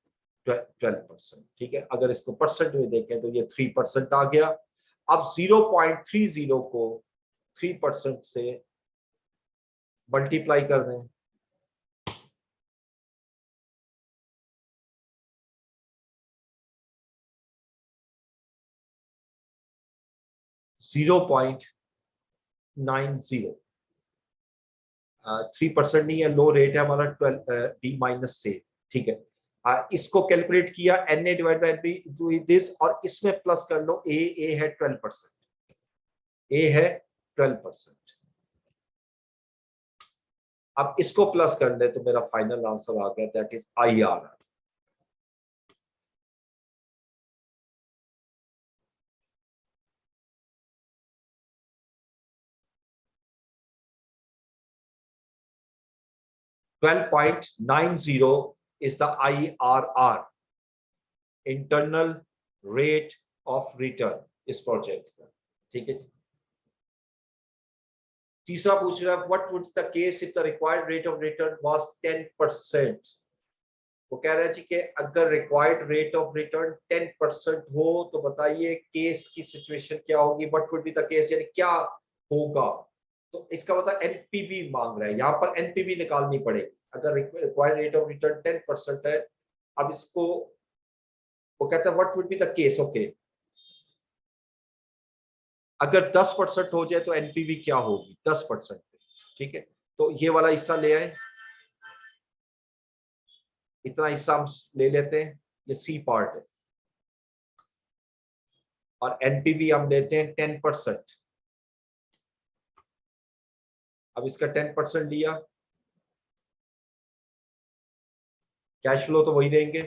12%। ठीक है, अगर इसको परसेंट में देखें तो ये 3% आ गया। अब 0.30 को 3% से मल्टीप्लाई कर दें, 0.90। 3% नहीं है, लो रेट है हमारा 12 बी माइनस से। ठीक है, इसको कैलकुलेट किया, N A divide by B to this, और इसमें प्लस कर लो, ए है 12%, ए है 12%। अब इसको प्लस कर ले तो मेरा फाइनल आंसर आ गया, that is IRR। $12.90 is the IRR, internal rate of return इस प्रोजेक्ट का। ठीक है, तीसरा पूछ रहा है, what would the case if the required rate of return was 10%। वो कह रहा है जी कि अगर रिक्वायर्ड रेट ऑफ रिटर्न 10% हो तो बताइए केस की सिचुएशन क्या होगी, what would be the case, यानी क्या होगा। तो इसका मतलब एनपीवी मांग रहा है, यहाँ पर एनपीवी निकालनी पड़ेगी। अगर रिक्वायर्ड रेट ऑफ रिटर्न 10% है, अब इसको वो कहता है what would be the case. Okay, अगर 10% हो जाए तो एनपीवी क्या होगी 10%। ठीक है, तो ये वाला हिस्सा ले आए, इतना हिस्सा हम ले लेते हैं, ये सी पार्ट है, और एनपीवी हम लेते हैं 10%। अब इसका 10% लिया, कैश फ्लो तो वही देंगे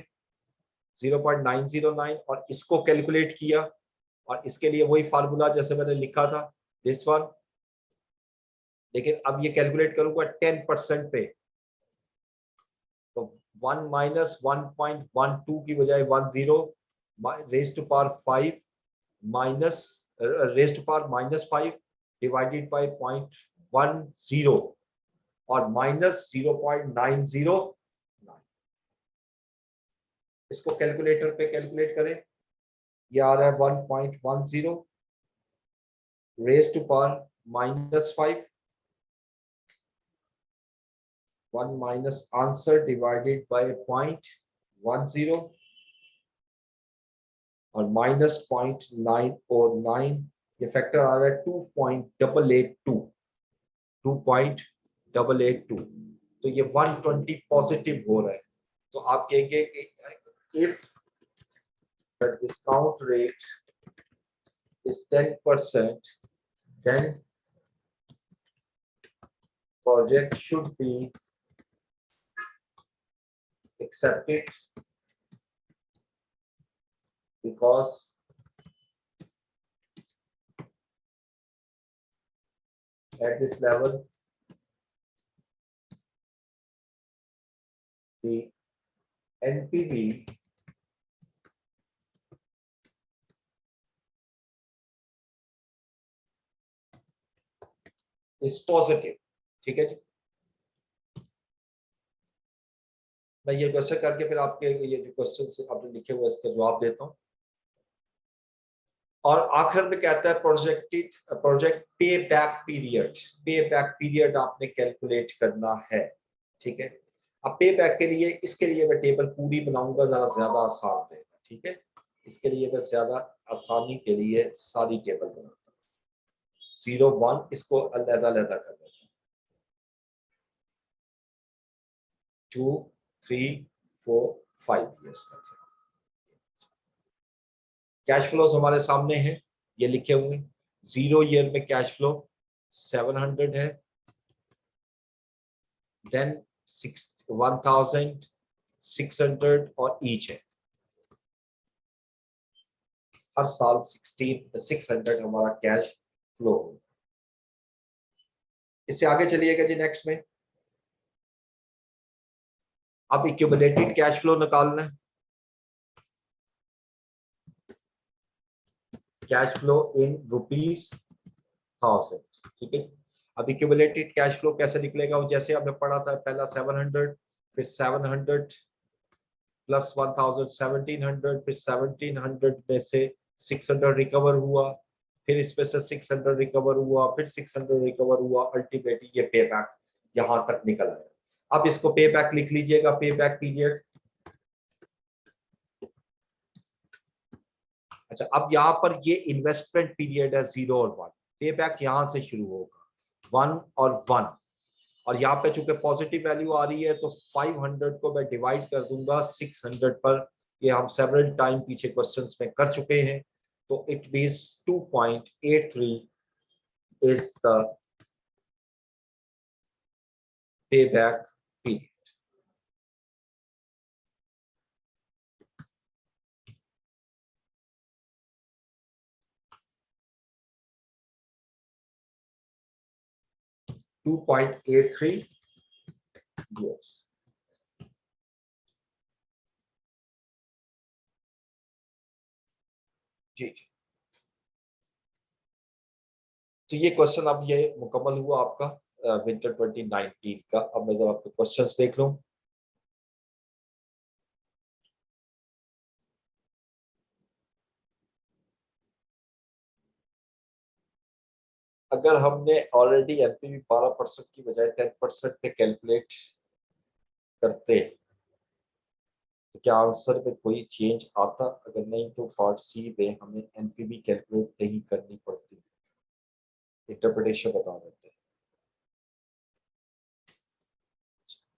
0.909, और इसको कैलकुलेट किया, और इसके लिए वही फार्मूला जैसे मैंने लिखा था, दिस वन। लेकिन अब ये कैलकुलेट करूंगा 10% पे, तो 1 माइनस 1.12 की बजाय 10 raise to power 5 minus raise to power -5 divided by 0.10 और माइनस 0.909। इसको कैलकुलेटर पे कैलकुलेट करें, ये आ रहा है 1.10 raise to power -5, 1 minus answer divided by 0.10 और -0.949, ये फैक्टर आ रहा है 2.882, 2.882, तो ये 120 पॉजिटिव हो रहा है। तो आप कहेंगे कि if the discount rate is 10%, then project should be accepted because at this level the NPV is positive। ठीक है जी, मैं ये क्वेश्चन करके फिर आपके ये जो क्वेश्चन आपने लिखे हुए इसका जवाब देता हूँ। और आखिर में कहता है प्रोजेक्ट पे बैक पीरियड आपने कैलकुलेट करना है। ठीक है, अब पे बैक के लिए इसके लिए मैं टेबल पूरी बनाऊंगा, ज्यादा आसान रहेगा। ठीक है, इसके लिए मैं ज्यादा आसानी के लिए सारी टेबल बनाता हूँ। 0, 1 इसको अलग-अलग कर देता हूँ, 2, 3, 4, 5 ईयर्स तक। कैश फ्लोज हमारे सामने हैं, ये लिखे हुए। 0 ईयर में कैश फ्लो 700 है, देन 1600 और ईच है। हर साल 600 हमारा कैश फ्लो। इससे आगे चलिएगा जी नेक्स्ट में। अब एक्यूमुलेटेड कैश फ्लो निकालना है, कैश फ्लो इन ₹1000। ठीक है, अब एक्यूमुलेटेड कैश फ्लो कैसे निकलेगा, वो जैसे हमने पढ़ा था, पहला 700, फिर 700 प्लस 1000 1700, फिर 1700 में से 600 रिकवर हुआ, फिर इसमें से 600 रिकवर हुआ, फिर 600 रिकवर हुआ, अल्टीमेटली ये पे बैक यहां तक निकल आया। अब इसको पे बैक लिख लीजिएगा, पे बैक पीरियड। अच्छा, अब यहाँ पर ये इन्वेस्टमेंट पीरियड है 0 और 1, पे बैक यहां से शुरू होगा 1 और 1, और यहाँ पे चूंकि पॉजिटिव वैल्यू आ रही है तो 500 को मैं डिवाइड कर दूंगा 600 पर। ये हम सेवरल टाइम पीछे क्वेश्चंस में कर चुके हैं, तो it means 2.83 is the pay back period. To 2.83 years। जी जी, तो ये क्वेश्चन अब ये मुकम्मल हुआ आपका विंटर 2019 का। अब मैं जब आपके क्वेश्चंस देख लूं, अगर हमने ऑलरेडी एनपीवी 12% की बजाय 10% पे कैलकुलेट करते तो क्या आंसर में कोई चेंज आता? अगर नहीं तो पार्ट सी में हमें एनपीवी कैलकुलेट नहीं करनी पड़ती, इंटरप्रिटेशन बता देते हैं।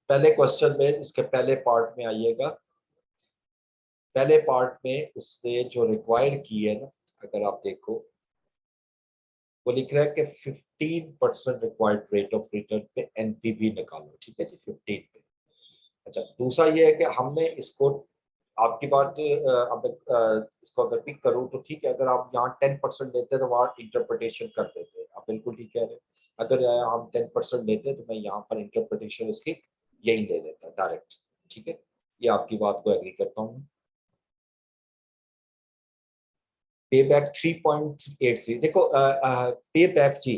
पहले क्वेश्चन में, इसके पहले पार्ट में आइएगा। पहले पार्ट में उसने जो रिक्वायर की है ना, अगर आप देखो वो लिख रहा है कि 15% रिक्वायर्ड रेट ऑफ रिटर्न पे एनपीवी निकालो। ठीक है जी, 15 पे। अच्छा, दूसरा ये है कि हमने इसको, आपकी बात अब इसको अगर पिक करूँ तो ठीक है, अगर आप यहाँ 10% लेते तो वहाँ इंटरप्रिटेशन कर देते, आप बिल्कुल ठीक कह रहे हैं। अगर हम 10% लेते तो मैं यहाँ पर इंटरप्रिटेशन इसकी यही ले लेता डायरेक्ट। ठीक है, ये आपकी बात को एग्री करता हूँ। पे बैक 3.83, देखो पे बैक जी,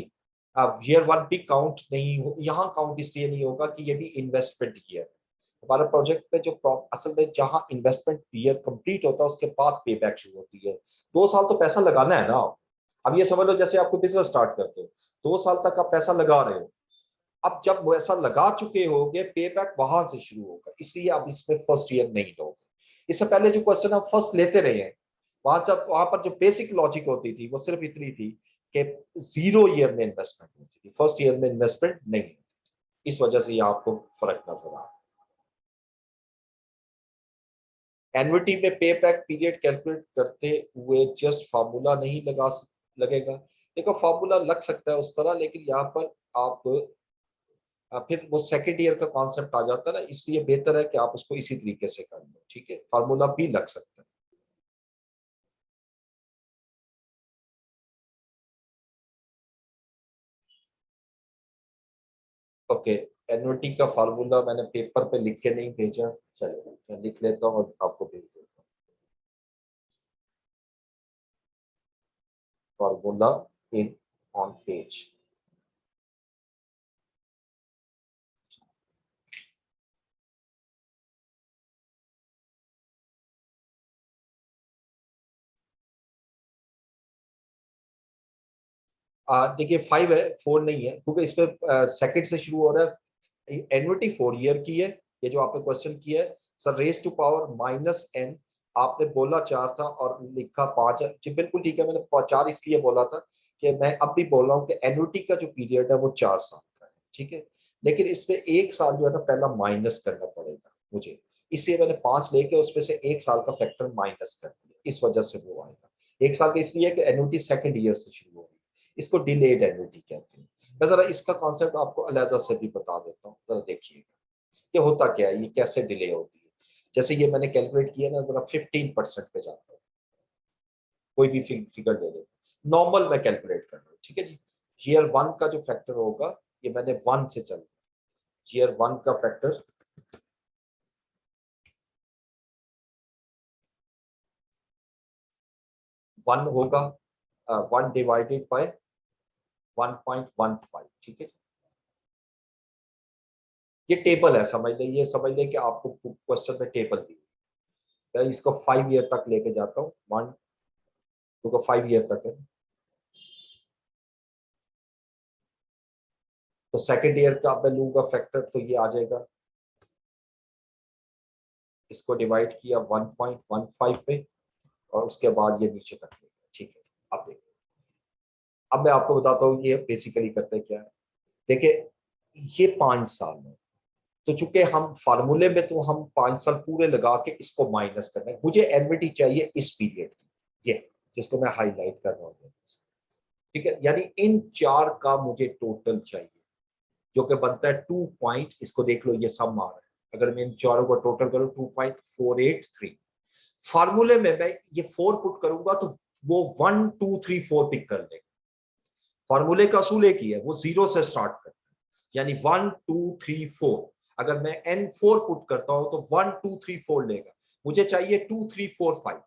अब ईयर 1 भी काउंट नहीं हो, यहाँ काउंट इसलिए नहीं होगा कि ये भी इन्वेस्टमेंट ईयर। हमारा प्रोजेक्ट में जो असल में जहां इन्वेस्टमेंट ईयर कंप्लीट होता है उसके बाद पे बैक शुरू होती है। 2 साल तो पैसा लगाना है ना। अब ये समझ लो जैसे आपको बिजनेस स्टार्ट करते हो, 2 साल तक आप पैसा लगा रहे हो। अब जब वो ऐसा लगा चुके होगे, पे बैक वहां से शुरू होगा, इसलिए आप इसमें फर्स्ट ईयर नहीं लोगे। इससे पहले जो क्वेश्चन आप फर्स्ट लेते रहे हैं, वहां पर जो बेसिक लॉजिक होती थी वो सिर्फ इतनी थी कि 0 ईयर में इन्वेस्टमेंट होती थी, फर्स्ट ईयर में इन्वेस्टमेंट नहीं होती। इस वजह से ये आपको फर्क नजर आ रहा है। एन्युटी में पे बैक पीरियड कैलकुलेट करते हुए जस्ट फार्मूला नहीं लगेगा। देखो फार्मूला लग सकता है उस तरह, लेकिन यहाँ पर आप फिर वो सेकेंड ईयर का कॉन्सेप्ट आ जाता है ना, इसलिए बेहतर है कि आप उसको इसी तरीके से कर लो। ठीक है, फार्मूला भी लग सकता है। ओके, एन्युटी का फार्मूला मैंने पेपर पे लिख के नहीं भेजा, चलो मैं लिख लेता हूँ और आपको भेज देता हूँ। Formula in on page. देखिए 5 है, 4 नहीं है, क्योंकि इसमें सेकंड से शुरू हो रहा है। एन्युटी 4 ईयर की है, ये जो आपने क्वेश्चन किया है। Sir raise to power -n, आपने बोला 4 था और लिखा 5 है जी, बिल्कुल ठीक है। मैंने 4 इसलिए बोला था कि मैं अब भी बोल रहा हूँ कि एन्युटी का जो पीरियड है वो 4 साल का है। ठीक है, लेकिन इसमें 1 साल जो है ना पहला माइनस करना पड़ेगा मुझे, इसलिए मैंने 5 लेके उसमें से 1 साल का फैक्टर माइनस कर दिया, इस वजह से वो आएगा। 1 साल का इसलिए कि एन्युटी सेकंड ईयर से शुरू होगी, इसको डिलेड एन्युटी कहते हैं। मैं जरा इसका कॉन्सेप्ट आपको अलहदा से भी बता देता हूँ, जरा देखिएगा ये होता क्या है, ये कैसे डिले होती है। जैसे ये मैंने कैलकुलेट किया ना, जरा 15% पे जाता है, कोई भी फिगर दे दो, नॉर्मल मैं कैलकुलेट कर रहा हूँ। ठीक है जी, ईयर 1 का जो फैक्टर होगा, ये मैंने 1 से चल, ईयर 1 का फैक्टर 1 होगा, 1/1.15। ठीक है, ये टेबल है, समझ ले, ये समझ ले कि आपको क्वेश्चन में टेबल दी। मैं इसको 5 ईयर तक लेके जाता हूँ, 1 टू 5 ईयर तक है। तो सेकेंड ईयर का मैं लूंगा फैक्टर, तो ये आ जाएगा, इसको डिवाइड किया 1.15 पे, और उसके बाद ये नीचे तक लेगा। ठीक है, अब देखिए, अब मैं आपको बताता हूँ ये बेसिकली करते क्या है। देखिए ये 5 साल है, तो चूंकि हम फार्मूले में तो हम 5 साल पूरे लगा के इसको माइनस करना है, मुझे एनविटी चाहिए इस पीरियड की, ये जिसको मैं हाईलाइट कर रहा हूँ। ठीक है, यानी इन 4 का मुझे टोटल चाहिए, जो कि बनता है 2 पॉइंट, इसको देख लो ये सम आ रहा है, अगर मैं इन चारों को टोटल करूं 2.483। फार्मूले में मैं ये 4 पुट करूंगा तो वो 1 2 3 4 पिक कर लेगा। फार्मूले का असूल एक ही है, वो 0 से स्टार्ट करता है, यानी 1 2 3 4। अगर मैं n4 पुट करता हूं तो 1 2 3 4 लेगा, मुझे चाहिए 2 3 4 5।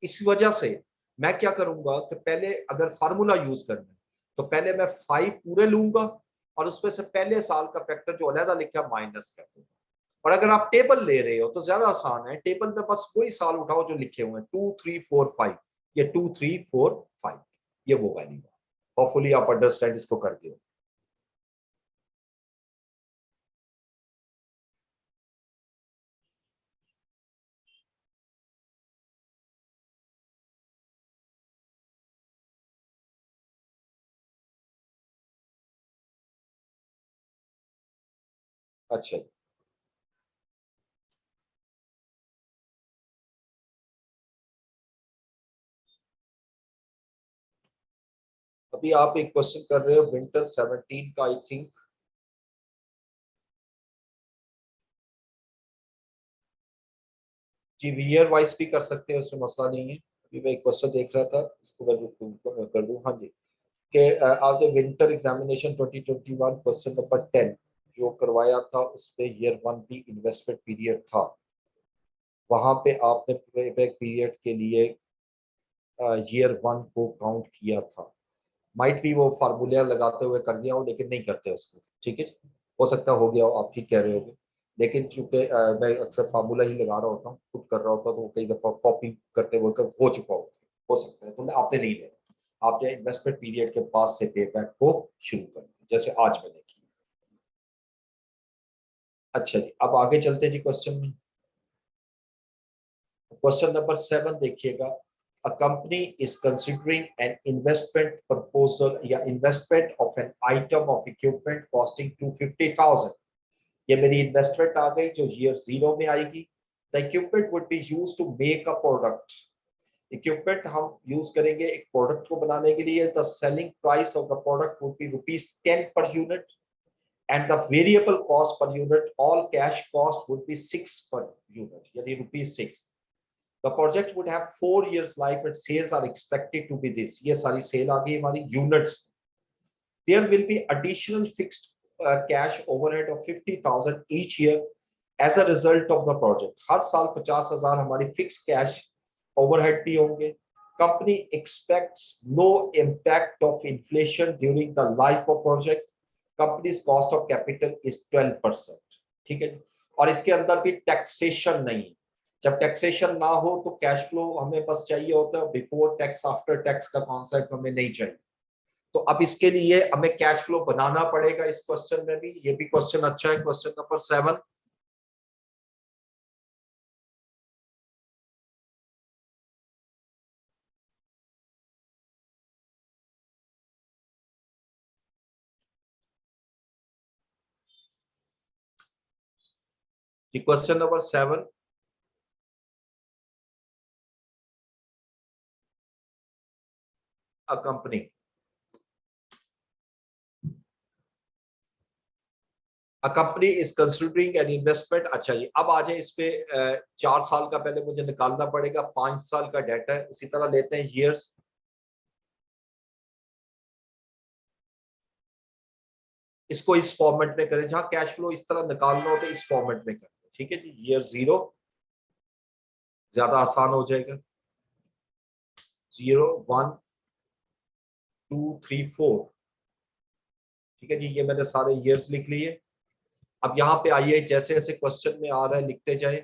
इस वजह से मैं क्या करूंगा कि पहले अगर फार्मूला यूज करना है तो पहले मैं 5 पूरे लूंगा, और उसमें से पहले साल का फैक्टर जो अलहदा लिखा माइनस कर दूंगा। और अगर आप टेबल ले रहे हो तो ज्यादा आसान है, टेबल में बस वही साल उठाओ जो लिखे हुए हैं, 2 3 4 5, ये 2 3 4 5, ये वो वैल्यू है। होपफुली आप अंडरस्टैंड इसको कर दियो। अच्छा, अभी आप एक क्वेश्चन कर रहे हो विंटर 17 का, आई थिंक। जी ईयर वाइज भी कर सकते हैं, उसमें मसला नहीं है। अभी मैं एक क्वेश्चन देख रहा था, इसको मैं कर दूं। हाँ जी, कि आपने विंटर एग्जामिनेशन 2021 क्वेश्चन नंबर 10 जो करवाया था, उसमें ईयर 1 भी इन्वेस्टमेंट पीरियड था, वहां पे आपने प्लेबैक पीरियड के लिए ईयर 1 को काउंट किया था। माइट भी वो फार्मूला लगाते हुए कर दिया हो, लेकिन नहीं करते उसको। ठीक है, हो सकता हो गया हो, आप ठीक कह रहे होगे। लेकिन चूंकि मैं अक्सर फार्मूला ही लगा रहा होता हूँ, खुद कर रहा होता हूँ, तो कई दफा कॉपी करते वक्त हो चुका हो सकता है, तो आपने नहीं लेना, आपने इन्वेस्टमेंट पीरियड के बाद से पे बैक को शुरू करना, जैसे आज मैंने की। अच्छा जी, अब आगे चलते जी क्वेश्चन में। क्वेश्चन नंबर 7 देखिएगा। A company is considering an investment proposal या investment of an item of equipment costing 250,000। ये मेरी इन्वेस्टमेंट आ गई जो ईयर 0 में आएगी। The equipment would be used to make a product. Equipment हम यूज करेंगे एक प्रोडक्ट को बनाने के लिए। The selling price of the product would be ₹10 per unit and the variable cost per unit, all cash cost would be 6 per unit, यानी ₹6। The project would have 4 years life and sales are expected to be this। ये सारी cell आ गई हमारी units. There will be additional fixed cash overhead of 50,000 each year as a result of the project। हर साल 50,000 हमारी fix cash overhead भी होंगे। Company expects no impact of inflation during the life of project। Company's cost of capital is 12%। ठीक है, और इसके अंदर भी टैक्सेशन नहीं। जब टैक्सेशन ना हो तो कैश फ्लो हमें बस चाहिए होता है, बिफोर टैक्स आफ्टर टैक्स का कॉन्सेप्ट हमें नहीं चाहिए। तो अब इसके लिए हमें कैश फ्लो बनाना पड़ेगा इस क्वेश्चन में भी। ये भी क्वेश्चन अच्छा है, question number 7। Question number 7। A company A company is considering an investment। अच्छा ये अब आ जाए इस पे। 4 साल का पहले मुझे निकालना पड़ेगा, 5 साल का डेटा है, उसी तरह लेते हैं ईयर्स। इसको इस फॉर्मेट में करें, जहां कैश फ्लो इस तरह निकालना हो तो इस फॉर्मेट में करें। ठीक है जी, ईयर 0 ज्यादा आसान हो जाएगा। 0 1 2 3 4। ठीक है जी, ये मैंने सारे ईयर्स लिख लिए। अब यहाँ पे आइए, जैसे जैसे क्वेश्चन में आ रहा है लिखते जाए।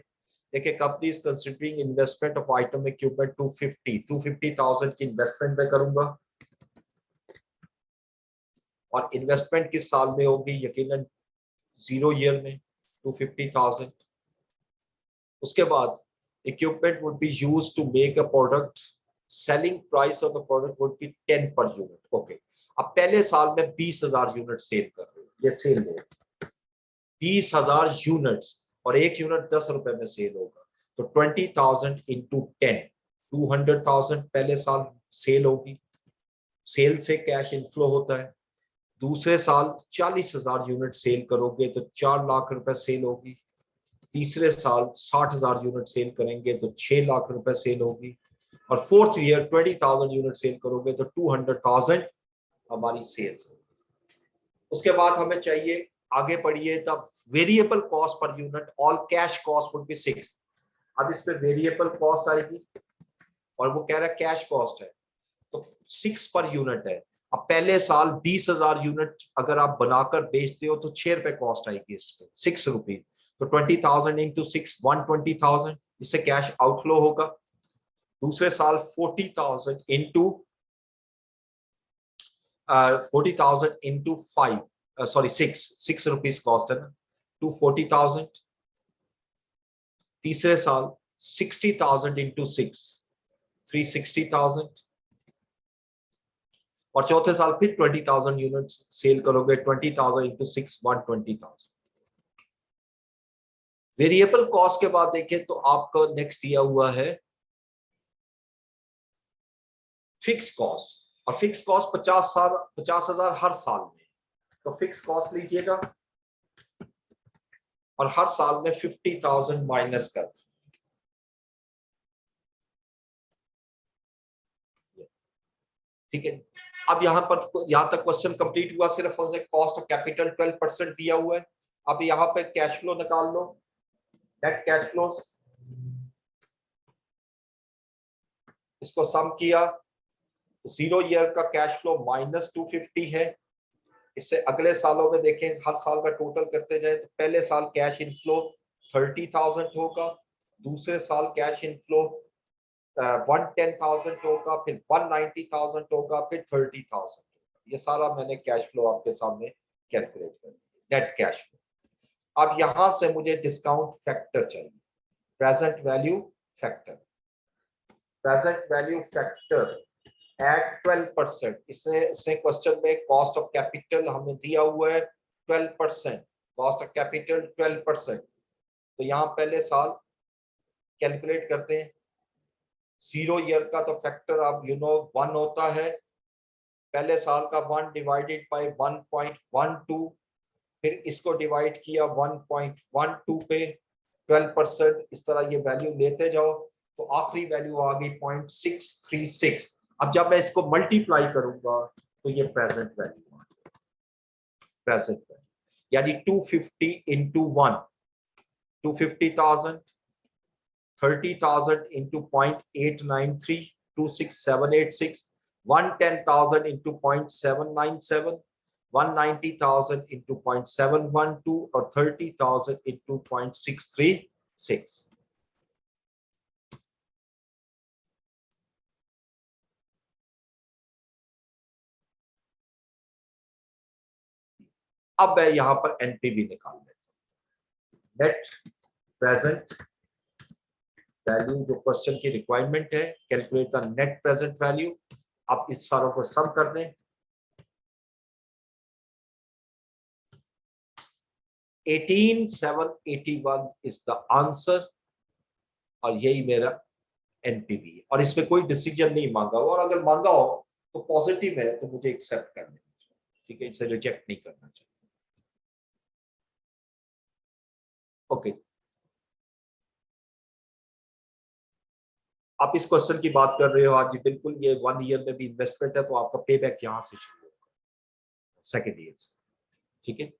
देखिए, company is considering investment of item equipment 250,000 की इन्वेस्टमेंट में करूंगा, और इन्वेस्टमेंट किस साल में होगी? यकीनन 0 ईयर में 250,000। उसके बाद equipment would be used to make a product. Selling price of the product would be 10 per unit. Okay, अब पहले साल में 20,000 यूनिट सेल कर रहे हो, ये सेल है 20,000 यूनिट्स, और एक यूनिट 10 रुपए में सेल होगा, तो 20,000 इंटू 10, 200,000 पहले साल सेल होगी। सेल से कैश इनफ्लो होता है। दूसरे साल 40,000 यूनिट सेल करोगे तो 4 लाख रुपए सेल होगी। तीसरे साल 60,000 यूनिट सेल करेंगे तो 6 लाख रुपए सेल होगी। और फोर्थ ईयर 20,000 यूनिट सेल करोगे तो 200,000 हमारी सेल्स होगी। उसके बाद हमें चाहिए, आगे पढ़िए, तब variable cost per unit, all cash cost would be 6। अब इस पे वेरिएबल कॉस्ट आएगी, और वो कह रहा है कैश कॉस्ट है, तो 6 पर यूनिट है। अब पहले साल 20,000 यूनिट अगर आप बनाकर बेचते हो तो 6 रुपए कॉस्ट आएगी इस पे, 6 रुपीज। तो 20,000 इंटू 6, 120,000, इससे कैश आउटफ्लो होगा। दूसरे साल 40,000 into 40,000 into 5, sorry 6 rupees cost है ना, टू 40,000। तीसरे साल 60,000 इंटू 6, 360,000। और चौथे साल फिर 20,000 यूनिट सेल करोगे, 20,000 इंटू 6, 120,000। वेरिएबल कॉस्ट के बाद देखें तो आपका नेक्स्ट दिया हुआ है फिक्स कॉस्ट, और फिक्स कॉस्ट 50,000 हर साल में। तो फिक्स कॉस्ट लीजिएगा और हर साल में 50,000 माइनस कर। ठीक है, अब यहां तक क्वेश्चन कंप्लीट हुआ। सिर्फ कॉस्ट ऑफ कैपिटल 12% दिया हुआ है। अब यहां पे कैश फ्लो निकाल लो, नेट कैश फ्लो। इसको सम किया तो 0 ईयर का कैश फ्लो -250 है, इससे अगले सालों में देखें, हर साल का टोटल करते जाए तो पहले साल कैश इनफ्लो 30,000 होगा, दूसरे साल कैश इनफ्लो 110,000 होगा, फिर 190,000 होगा, फिर 30,000। ये सारा मैंने कैश फ्लो आपके सामने कैलकुलेट कर दिया, नेट कैश फ्लो। अब यहां से मुझे डिस्काउंट फैक्टर चाहिए, present value factor. Present value factor at 12%। इसने क्वेश्चन में कॉस्ट ऑफ कैपिटल हमें दिया हुआ है 12%, कॉस्ट ऑफ कैपिटल 12%। तो यहाँ पहले साल कैलकुलेट करते हैं। 0 ईयर का तो फैक्टर आप 1 होता है, पहले साल का 1 डिवाइडेड बाय 1.12, फिर इसको डिवाइड किया 1.12 पे, 12%, इस तरह ये वैल्यू लेते जाओ तो आखिरी वैल्यू आ गई 0.636। अब जब मैं इसको मल्टीप्लाई करूंगा तो ये प्रेजेंट वैल्यू आ गई, प्रेजेंट वैल्यू यानी 250 इंटू 1, 250,000, 30,000 into 0.893, 26786, 110,000 into 0.797, 190,000 into 0.712 और 30,000 into 0.636। अब मैं यहां पर एनपीवी निकाल लेता हूं, नेट प्रेजेंट वैल्यू, जो क्वेश्चन की रिक्वायरमेंट है, calculate the net present value. आप इस सारों को सम कर दें, 18,781 इज द आंसर, और यही मेरा एनपीवी है। और इसमें कोई डिसीजन नहीं मांगा हुआ, और अगर मांगा हो तो पॉजिटिव है तो मुझे एक्सेप्ट कर लेना चाहिए, ठीक है, इसे रिजेक्ट नहीं करना चाहिए। ओके, आप इस क्वेश्चन की बात कर रहे हो आज, बिल्कुल ये 1 ईयर में भी इन्वेस्टमेंट है, तो आपका पे बैक यहां से शुरू होगा, सेकेंड ईयर से, ठीक है।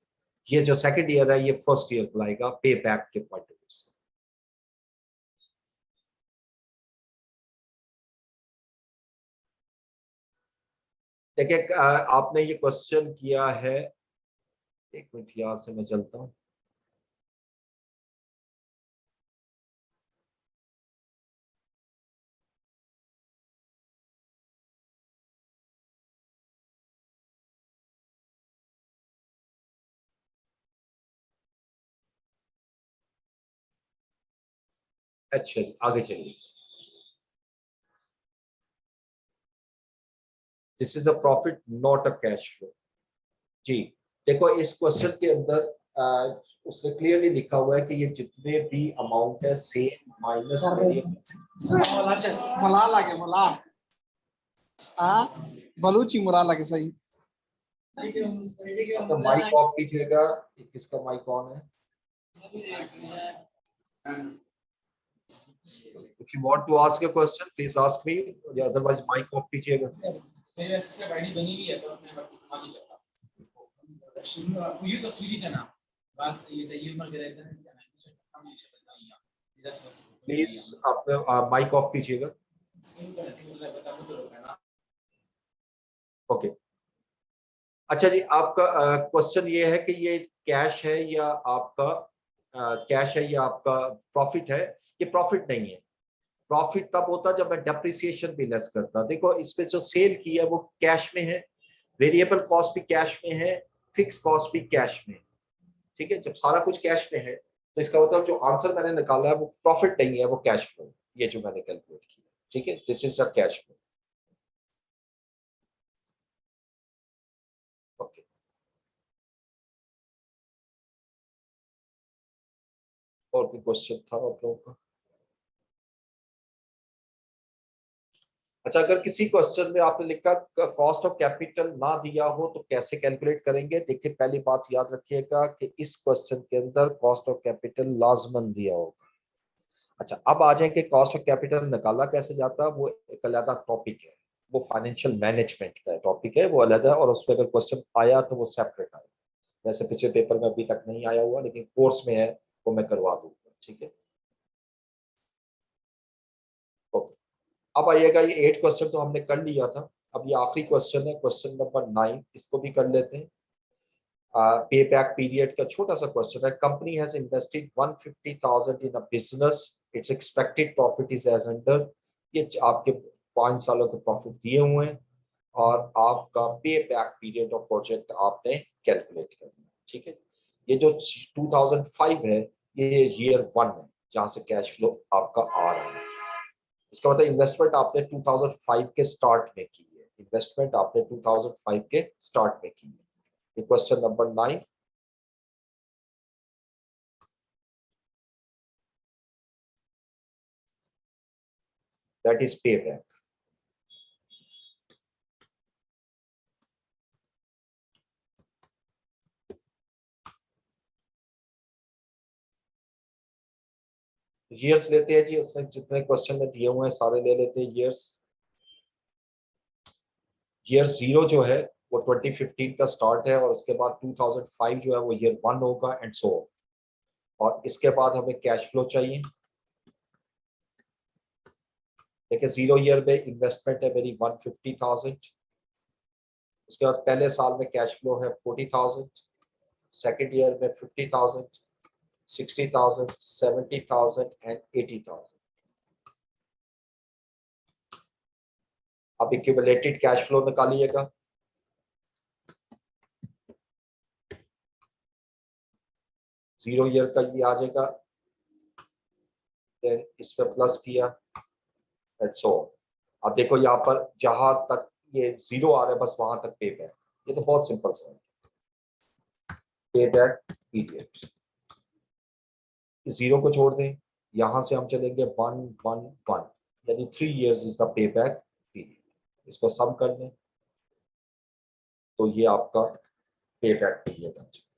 ये जो सेकेंड ईयर है ये फर्स्ट ईयर बुलाएगा पे बैक के पॉइंट ऑफ व्यू से। देखिए आपने ये क्वेश्चन किया है, एक मिनट यहां से मैं चलता हूं। अच्छा आगे चलिए। This is a profit not a cash flow. जी, देखो इस क्वेश्चन के अंदर उसने क्लियरली लिखा हुआ है कि ये जितने भी अमाउंट है सेल माइनस मला लागे मला बलूची मुरा लगे सही। तो माइक ऑफ कीजिएगा, किसका माइक ऑन है? If you want to ask a question, please ask me, या otherwise mic off कीजिएगा। मेरे से आईडी बनी हुई है तो उसमें मैं इस्तेमाल नहीं करता। ये तस्वीरी का नाम बस ये मर गए थे प्लीज आप माइक ऑफ कीजिएगा। ओके, अच्छा जी, आपका क्वेश्चन ये है कि ये कैश है या आपका कैश है या आपका प्रॉफिट है? ये प्रॉफिट नहीं है। प्रॉफिट तब होता जब मैं डेप्रिसिएशन भी लेस करता। देखो इसमें जो सेल की है वो कैश में है, वेरिएबल कॉस्ट भी कैश में है, फिक्स कॉस्ट भी कैश में है, ठीक है। जब सारा कुछ कैश में है तो इसका मतलब जो आंसर मैंने निकाला है वो प्रॉफिट नहीं है, वो कैश फ्लो, ये जो मैंने कैलकुलेट किया, ठीक है, this is a cash flow. Okay, और कोई क्वेश्चन था आप लोगों का? अच्छा, अगर किसी क्वेश्चन में आपने लिखा कॉस्ट ऑफ कैपिटल ना दिया हो तो कैसे कैलकुलेट करेंगे? देखिए पहली बात याद रखिएगा कि इस क्वेश्चन के अंदर कॉस्ट ऑफ कैपिटल लाजमन दिया होगा। अच्छा, अब आ जाए कि कॉस्ट ऑफ कैपिटल निकाला कैसे जाता है, वो एक अलग टॉपिक है, वो फाइनेंशियल मैनेजमेंट का टॉपिक है, वो अलग है, और उस पर अगर क्वेश्चन आया तो वो सेपरेट आया। वैसे पिछले पेपर में अभी तक नहीं आया हुआ, लेकिन कोर्स में है वो मैं करवा दूंगा, ठीक है। ओके, अब आइएगा, ये 8 क्वेश्चन तो हमने कर लिया था। अब ये आखिरी क्वेश्चन है, क्वेश्चन नंबर 9, इसको भी कर लेते हैं। पे बैक पीरियड का छोटा सा क्वेश्चन है। Company has invested 150,000 in a business, its expected profit is as under. ये आपके 5 सालों के प्रॉफिट दिए हुए हैं और आपका पे बैक पीरियड ऑफ प्रोजेक्ट आपने कैलकुलेट करना है। ठीक है, ये जो 2005 है ये ईयर 1 है जहां से कैश फ्लो आपका आ रहा है। इसका मतलब इन्वेस्टमेंट आपने 2005 के स्टार्ट में की है, इन्वेस्टमेंट आपने 2005 के स्टार्ट में की है। Question number 9. That is payback. Years लेते हैं जी, उसमें जितने क्वेश्चन में दिए हुए हैं सारे ले लेते हैं years। ईयर 0 जो है वो 2015 का स्टार्ट है और उसके बाद 2005 जो है वो ईयर 1 होगा एंड सो। और इसके बाद हमें कैश फ्लो चाहिए। देखिए 0 ईयर में इन्वेस्टमेंट है मेरी 150,000। उसके बाद पहले साल में कैश फ्लो है 40,000, सेकेंड ईयर में 50,000, 60,000, 70,000 एंड 80,000। अब एक्यूमुलेटेड कैश फ्लो निकालिएगा। जीरो ईयर का ये आ जाएगा, देन इस पे प्लस किया, दैट्स ऑल। अब देखो यहाँ पर जहां तक ये 0 आ रहा है बस वहां तक पे बैक। ये तो बहुत सिंपल सा है, पे बैक पीरियड। 0 को छोड़ दें, यहां से हम चलेंगे 1 1 1, यानी 3 years is the pay back period. इसको सम कर लें तो ये आपका पे बैक पीरियड आ जाएगा।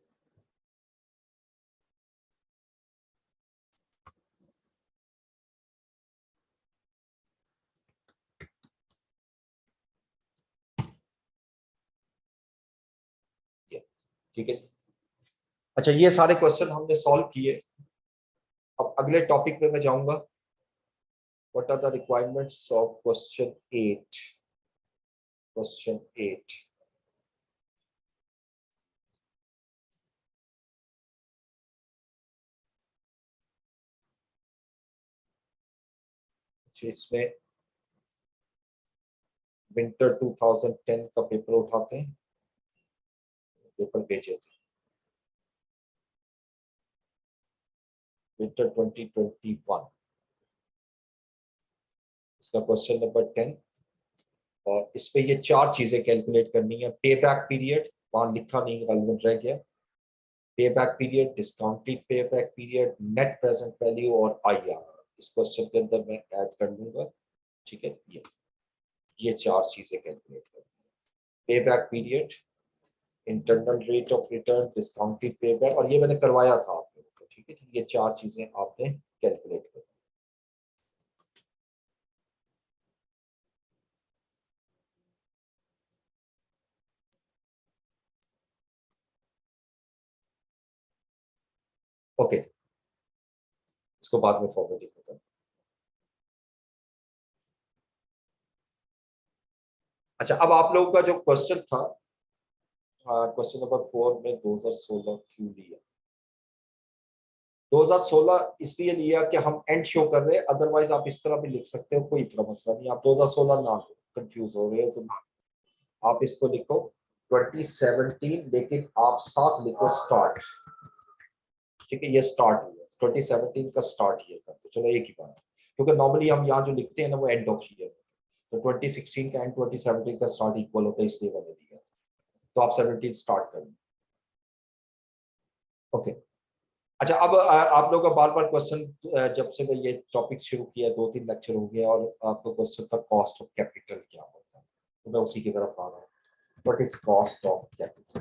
ठीक है। अच्छा, ये सारे क्वेश्चन हमने सॉल्व किए। अब अगले टॉपिक पे मैं जाऊंगा। What are the requirements of question 8? Question 8, इसमें विंटर 2010 का पेपर उठाते हैं, पेपर भेजे थे विंटर 2021। इसका क्वेश्चन नंबर 10 और इस पे ये 4 चीजें कैलकुलेट करनी है। पे बैक पीरियड वहां लिखा नहीं, रेलेवेंट रह गया। पे back period, discounted pay back period, net present value और आईआर इस क्वेश्चन के अंदर मैं ऐड कर दूंगा। ठीक है, ये 4 चीजें कैलकुलेट करनी है। पे back period, internal rate of return, discounted pay back, और ये मैंने करवाया था आप लोगों को। ठीक है, ये 4 चीजें आपने कैलकुलेट करनी। ओके, इसको बाद में फॉरवर्ड करता। अच्छा, अब आप लोगों का जो क्वेश्चन था, क्वेश्चन नंबर 4 में 2016 क्यों लिया? 2016 इसलिए लिया कि हम एंड शो कर रहे हैं, अदरवाइज आप इस तरह भी लिख सकते हो, कोई इतना मसला नहीं। आप 2016 ना कंफ्यूज हो रहे हो तो ना, आप इसको लिखो 2017, लेकिन आप साथ लिखो स्टार्ट। ठीक है, ये स्टार्ट हुआ 2017 का स्टार्ट ईयर का, तो चलो एक ही बात, क्योंकि नॉर्मली हम यहाँ जो लिखते हैं ना वो एंड ऑफ ईयर, तो 2016 का एंड 2017 का स्टार्ट इक्वल होता है, इसलिए मैंने दिया। तो आप 17 स्टार्ट करें। ओके। अच्छा, अब आप लोगों का बार बार क्वेश्चन, जब से मैं ये टॉपिक शुरू किया 2-3 लेक्चर हो गया, और आपको क्वेश्चन था कॉस्ट ऑफ कैपिटल क्या होता है, तो मैं उसी की तरफ आ रहा हूँ। What is cost of capital?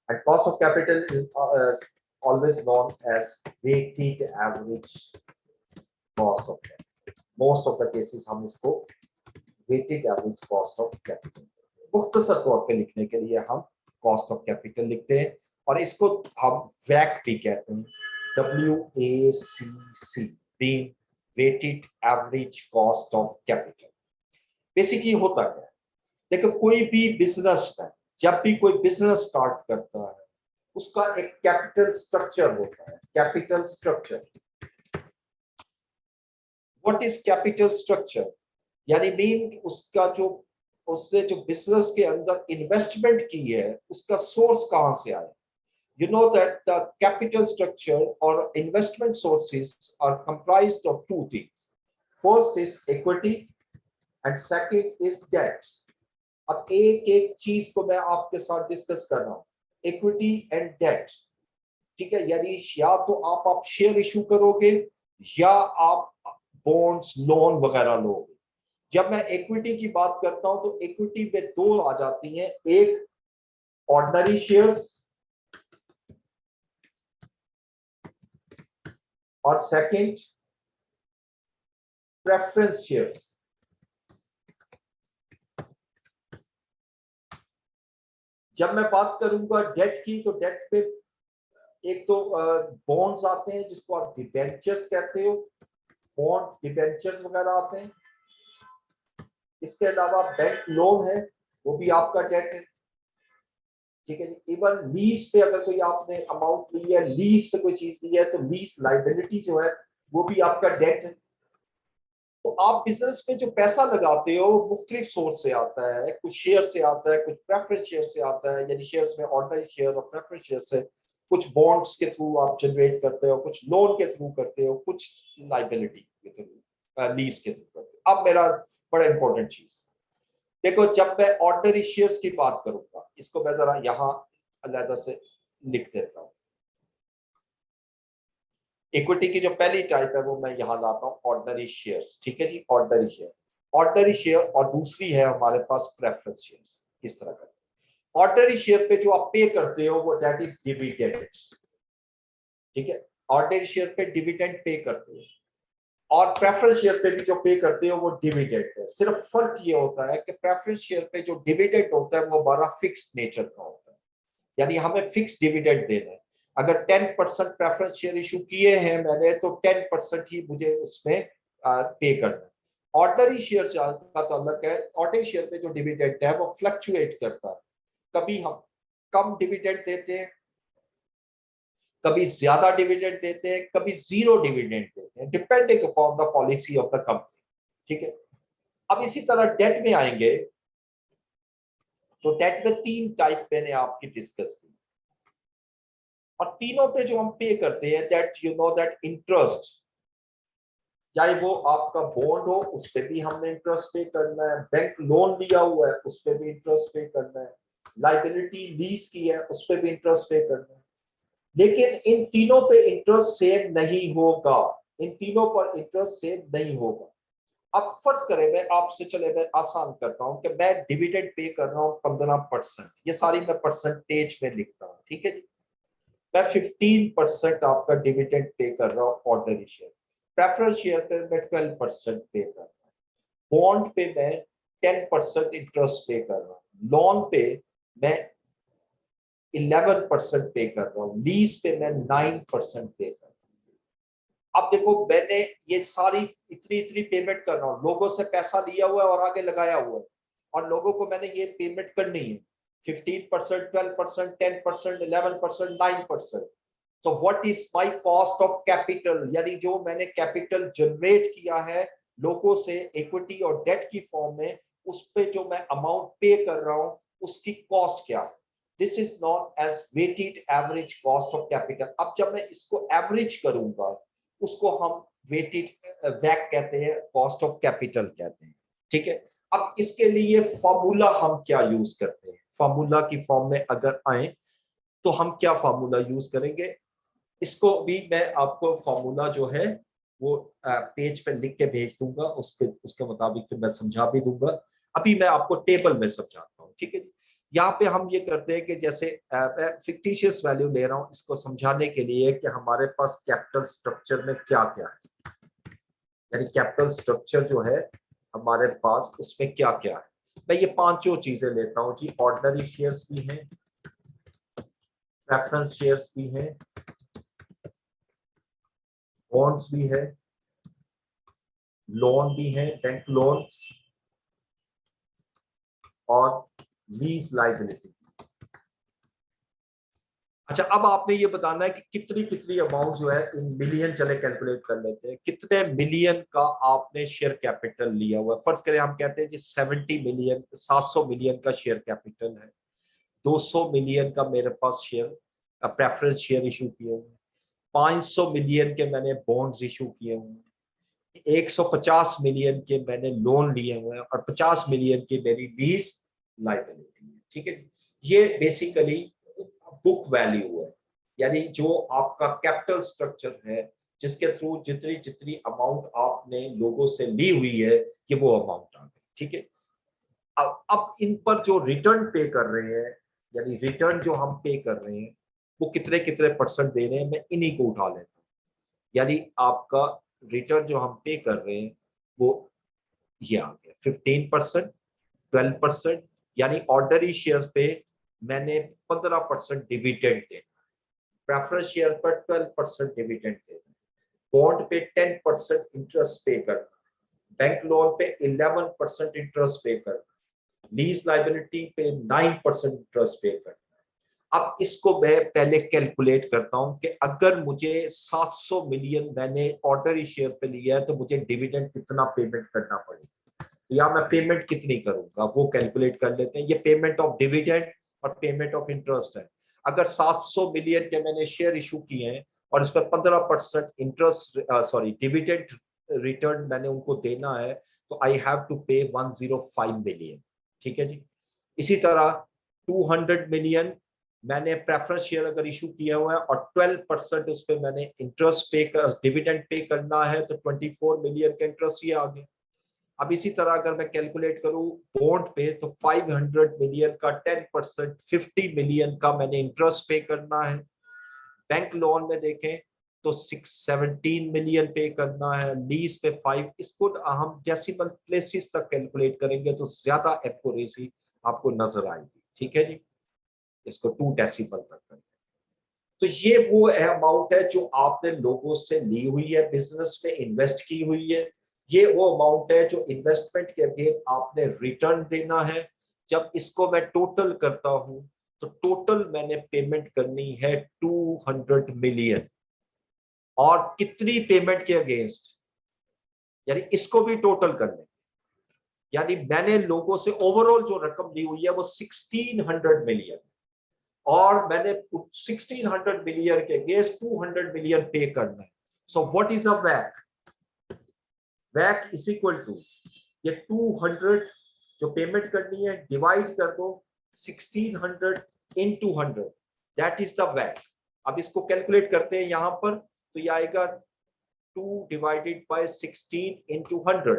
And cost of capital is always known as weighted average cost of capital. Most of the cases हम इसको weighted average cost of capital, मुख्तसर तौर पे लिखने के लिए हम कॉस्ट ऑफ कैपिटल लिखते हैं, और इसको हम वैक भी कहते हैं, WACC, being weighted average cost of capital। Basically होता क्या है, देखो कोई भी बिजनेस में जब भी कोई बिजनेस स्टार्ट करता है उसका एक कैपिटल स्ट्रक्चर होता है, capital structure. What is capital structure? यानी मीन उसका जो उसने जो बिजनेस के अंदर इन्वेस्टमेंट की है उसका सोर्स कहां से आया। You know that the capital structure or investment sources are comprised of two things. First is equity and second is debt. अब एक एक चीज को मैं आपके साथ डिस्कस कर रहा हूं, इक्विटी एंड डेट, ठीक है। यानी या तो आप शेयर इशू करोगे या आप बॉन्ड्स लोन वगैरह लोगे। जब मैं इक्विटी की बात करता हूं तो इक्विटी में दो आ जाती हैं, एक ऑर्डिनरी शेयर्स और सेकंड प्रेफरेंस शेयर्स। जब मैं बात करूंगा डेट की तो डेट पे एक तो बॉन्ड्स आते हैं जिसको आप डिबेंचर्स कहते हो, बॉन्ड डिबेंचर्स वगैरह आते हैं। इसके अलावा बैंक लोन है, वो भी आपका डेट है, ठीक है जी। इवन लीज पे अगर कोई आपने अमाउंट ली है, लीज पे कोई चीज ली है तो लीज लाइबिलिटी जो है वो भी आपका डेट है। तो आप बिजनेस में जो पैसा लगाते हो वो मुख्तलिफ सोर्स से आता है, कुछ शेयर से आता है, कुछ प्रेफरेंस शेयर से आता है, यानी शेयर्स में ऑर्डिनरी शेयर और प्रेफरेंस शेयर से, कुछ बॉन्ड्स के थ्रू आप जनरेट करते हो, कुछ लोन के थ्रू करते हो, कुछ लाइबिलिटी के थ्रू, लीज के थ्रू करते हो। अब मेरा बड़ा इंपॉर्टेंट चीज देखो, जब मैं ऑर्डिनरी शेयर्स की बात करूंगा, इसको मैं जरा यहाँ अलग से लिख देता हूँ। इक्विटी की जो पहली टाइप है वो मैं यहाँ लाता हूँ, ऑर्डिनरी शेयर्स, ठीक है जी। ऑर्डिनरी शेयर, ऑर्डिनरी शेयर, और दूसरी है हमारे पास प्रेफरेंस शेयर्स। इस तरह का ऑर्डिनरी शेयर पे जो आप पे करते हो वो दैट इज डिविडेंड, ठीक है। ऑर्डिनरी शेयर पे डिविडेंड पे करते हो और प्रेफरेंस शेयर पे भी जो पे करते हो वो डिविडेंड है। सिर्फ फर्क ये होता है कि प्रेफरेंस शेयर पे जो डिविडेंड होता है वो हमारा फिक्स्ड नेचर का होता है, यानी हमें फिक्स डिविडेंड देना है। अगर 10% प्रेफरेंस शेयर इशू किए हैं मैंने तो 10% ही मुझे उसमें पे करना है। ऑर्डिनरी शेयर का तो अलग है, ऑर्डिनरी शेयर पे जो डिविडेंड है वो फ्लक्चुएट करता है, कभी हम कम डिविडेंड देते हैं, कभी ज्यादा डिविडेंड देते हैं, कभी जीरो डिविडेंड देते हैं, depending upon the policy of the company, ठीक है। अब इसी तरह डेट में आएंगे तो डेट में तीन टाइप मैंने आपकी डिस्कस की, और तीनों पे जो हम पे करते हैं that you know that interest, चाहे वो आपका बॉन्ड हो उस पे भी हमने इंटरेस्ट पे करना है, बैंक लोन लिया हुआ है उस पे भी इंटरेस्ट पे करना है, लाइबिलिटी लीज की है उस पे भी इंटरेस्ट पे करना है। लेकिन इन तीनों पे इंटरेस्ट सेम नहीं होगा, इन तीनों पर इंटरेस्ट सेम नहीं होगा। अब फर्ज करें, मैं आपसे, चले मैं आसान करता हूं कि मैं डिविडेंड पे कर रहा हूं 15%, ये सारी मैं परसेंटेज में लिखता हूं, ठीक है जी। मैं 15% आपका डिविडेंड पे कर रहा हूँ ऑर्डिनरी शेयर, प्रेफरेंस शेयर पे मैं 12% पे कर रहा हूँ, बॉन्ड पे मैं 10% इंटरेस्ट पे कर रहा हूँ, लोन पे मैं 11% पे कर रहा हूँ, लीज पे मैं 9% पे कर रहा हूँ। अब देखो, मैंने ये सारी इतनी इतनी पेमेंट कर रहा हूँ, लोगों से पैसा लिया हुआ है और आगे लगाया हुआ है, और लोगों को मैंने ये पेमेंट करनी है 15%, 12%, 10%, 11%, 9%। तो what is my cost of capital, यानी जो मैंने कैपिटल जनरेट किया है लोगों से इक्विटी और डेट की फॉर्म में, उस पे जो मैं अमाउंट पे कर रहा हूं उसकी कॉस्ट क्या है। This is known as weighted average cost of capital. अब जब मैं इसको एवरेज करूंगा उसको हम वेटेड वैक कहते हैं, कॉस्ट ऑफ कैपिटल कहते हैं, ठीक है। अब इसके लिए फॉर्मूला हम क्या यूज करते हैं, फॉर्मूला की फॉर्म में अगर आए तो हम क्या फॉर्मूला यूज करेंगे, इसको भी मैं आपको फॉर्मूला जो है वो पेज पे लिख के भेज दूंगा, उसके मुताबिक फिर मैं समझा भी दूंगा। अभी मैं आपको टेबल में समझाता हूँ, ठीक है। यहाँ पे हम ये करते हैं कि जैसे फिक्टिशियस वैल्यू ले रहा हूँ इसको समझाने के लिए कि हमारे पास कैपिटल स्ट्रक्चर में क्या क्या है, यानी कैपिटल स्ट्रक्चर जो है हमारे पास उसमें क्या क्या है। मैं ये पांचों चीजें लेता हूँ जी, ऑर्डिनरी शेयर्स भी हैं, प्रेफरेंस शेयर्स भी हैं, बॉन्ड्स भी है, लोन भी है, बैंक लोन, और लीज लाइबिलिटी। अच्छा, अब आपने ये बताना है कि कितनी कितनी अमाउंट जो है इन मिलियन, चले कैलकुलेट कर लेते हैं, कितने मिलियन का आपने शेयर कैपिटल लिया हुआ है। फर्ज करें हम कहते हैं जी 70 मिलियन, 700 मिलियन का शेयर कैपिटल है, 200 मिलियन का मेरे पास शेयर प्रेफरेंस शेयर इशू किए हुए हैं, 500 मिलियन के मैंने बॉन्ड्स इशू किए हुए हैं, 150 मिलियन के मैंने लोन लिए हुए हैं, और 50 मिलियन की मेरी लीज लाइबिलिटी है। ठीक है, ये बेसिकली बुक वैल्यू है, यानी जो आपका कैपिटल स्ट्रक्चर है, जिसके थ्रू जितनी जितनी अमाउंट आपने लोगों से ली हुई है, ये वो अमाउंट आ गई। ठीक है, अब इन पर जो रिटर्न पे कर रहे हैं, यानी रिटर्न जो हम पे कर रहे हैं, वो कितने कितने परसेंट दे रहे हैं, मैं इन्हीं को उठा लेता हूँ। यानी आपका रिटर्न जो हम पे कर रहे हैं वो ये आ गया 15%, 12%, यानी ऑर्डनरी शेयर पे मैंने 15% डिविडेंड देना, प्रेफरेंस शेयर पर 12% डिविडेंड देना, बॉन्ड पे 10% इंटरेस्ट पे करना, बैंक लोन पे 11% इंटरेस्ट पे करना, लीज लाइबिलिटी पे 9% इंटरेस्ट पे करना। अब इसको मैं पहले कैलकुलेट करता हूं कि अगर मुझे 700 मिलियन मैंने ऑर्डनरी शेयर पे लिया है, तो मुझे डिविडेंड कितना पेमेंट करना पड़ेगा, या मैं पेमेंट कितनी करूंगा, वो कैलकुलेट कर लेते हैं। ये पेमेंट ऑफ डिविडेंड और पेमेंट ऑफ इंटरेस्ट है। अगर 700 मिलियन के मैंने शेयर इशू किए हैं और इस पर 15% इंटरेस्ट, सॉरी, डिविडेंड रिटर्न मैंने उनको देना है, तो आई हैव टू पे 105 मिलियन। ठीक है जी। इसी तरह 200 मिलियन मैंने प्रेफरेंस शेयर अगर इशू किया हुआ है और 12% उस पर मैंने इंटरेस्ट पे कर, डिविडेंड पे करना है, तो 24 मिलियन का इंटरेस्ट ये आ गया। अब इसी तरह अगर मैं कैलकुलेट करूं बॉन्ड पे, तो 500 मिलियन का 10%, 50 मिलियन का मैंने इंटरेस्ट पे करना है। बैंक लोन में देखें तो 617 मिलियन पे करना है, लीज पे 5। इसको हम डेसिमल प्लेसेस तक कैलकुलेट करेंगे तो ज्यादा एक्यूरेसी आपको नजर आएगी। ठीक है जी, इसको 2 डेसिमल तक करें। तो ये वो अमाउंट है जो आपने लोगों से ली हुई है, बिजनेस में इन्वेस्ट की हुई है। ये वो अमाउंट है जो इन्वेस्टमेंट के अगेंस्ट आपने रिटर्न देना है। जब इसको मैं टोटल करता हूं, तो टोटल मैंने पेमेंट करनी है 200 मिलियन। और कितनी पेमेंट के अगेंस्ट, यानी इसको भी टोटल कर लें, यानी मैंने लोगों से ओवरऑल जो रकम ली हुई है वो 1600 मिलियन, और मैंने 1600 मिलियन के अगेंस्ट 200 मिलियन पे करना है। So what is a वैक? वैक is equal to ये 200 जो पेमेंट करनी है डिवाइड कर दो 1600 into 100, दैट इज द वैक। अब इसको कैलकुलेट करते हैं यहां पर, तो ये आएगा 2 डिवाइडेड बाय 16 into 100,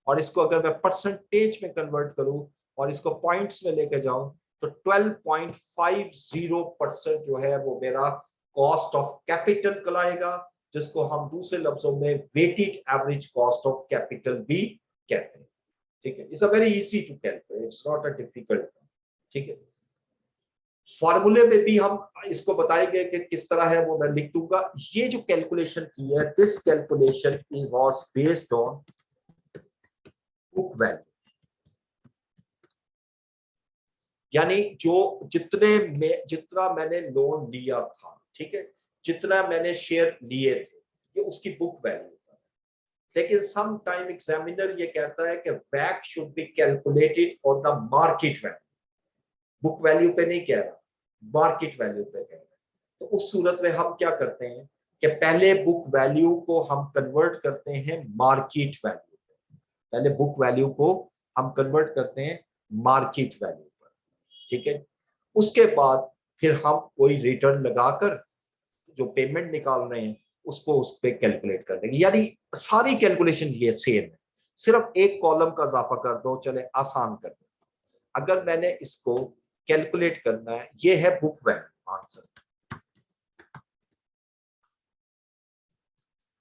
और इसको अगर मैं परसेंटेज में कन्वर्ट करूं और इसको पॉइंट्स में लेके जाऊं, तो 12.50% जो है वो मेरा कॉस्ट ऑफ कैपिटल कहलाएगा, जिसको हम दूसरे लफ्जों में weighted average cost of capital भी कहते हैं। ठीक है, it's a very easy to calculate, it's not a difficult. ठीक है, फॉर्मूले में भी हम इसको बताएंगे कि किस तरह है, वो मैं लिख दूंगा। ये जो कैलकुलेशन की है, this calculation was based on book value, यानी जो जितना मैंने लोन लिया था, ठीक है, जितना मैंने शेयर लिए थे, ये उसकी बुक वैल्यू था। लेकिन सम टाइम एग्जामिनर ये कहता है कि वैक should be calculated on the market value, book value पे नहीं कह रहा, मार्केट वैल्यू पे कह रहा है। तो उस सूरत में हम क्या करते हैं कि पहले बुक वैल्यू को हम कन्वर्ट करते हैं मार्केट वैल्यू पे, पहले बुक वैल्यू को हम कन्वर्ट करते हैं मार्केट वैल्यू पर। ठीक है, उसके बाद फिर हम कोई रिटर्न लगाकर जो पेमेंट निकाल रहे हैं उसको उस पर कैलकुलेट कर देंगे। यानी सारी कैलकुलेशन ये सेम है, सिर्फ एक कॉलम का इजाफा कर दो, चले आसान कर दो। अगर मैंने इसको कैलकुलेट करना है, ये है बुक वैल्यू आंसर।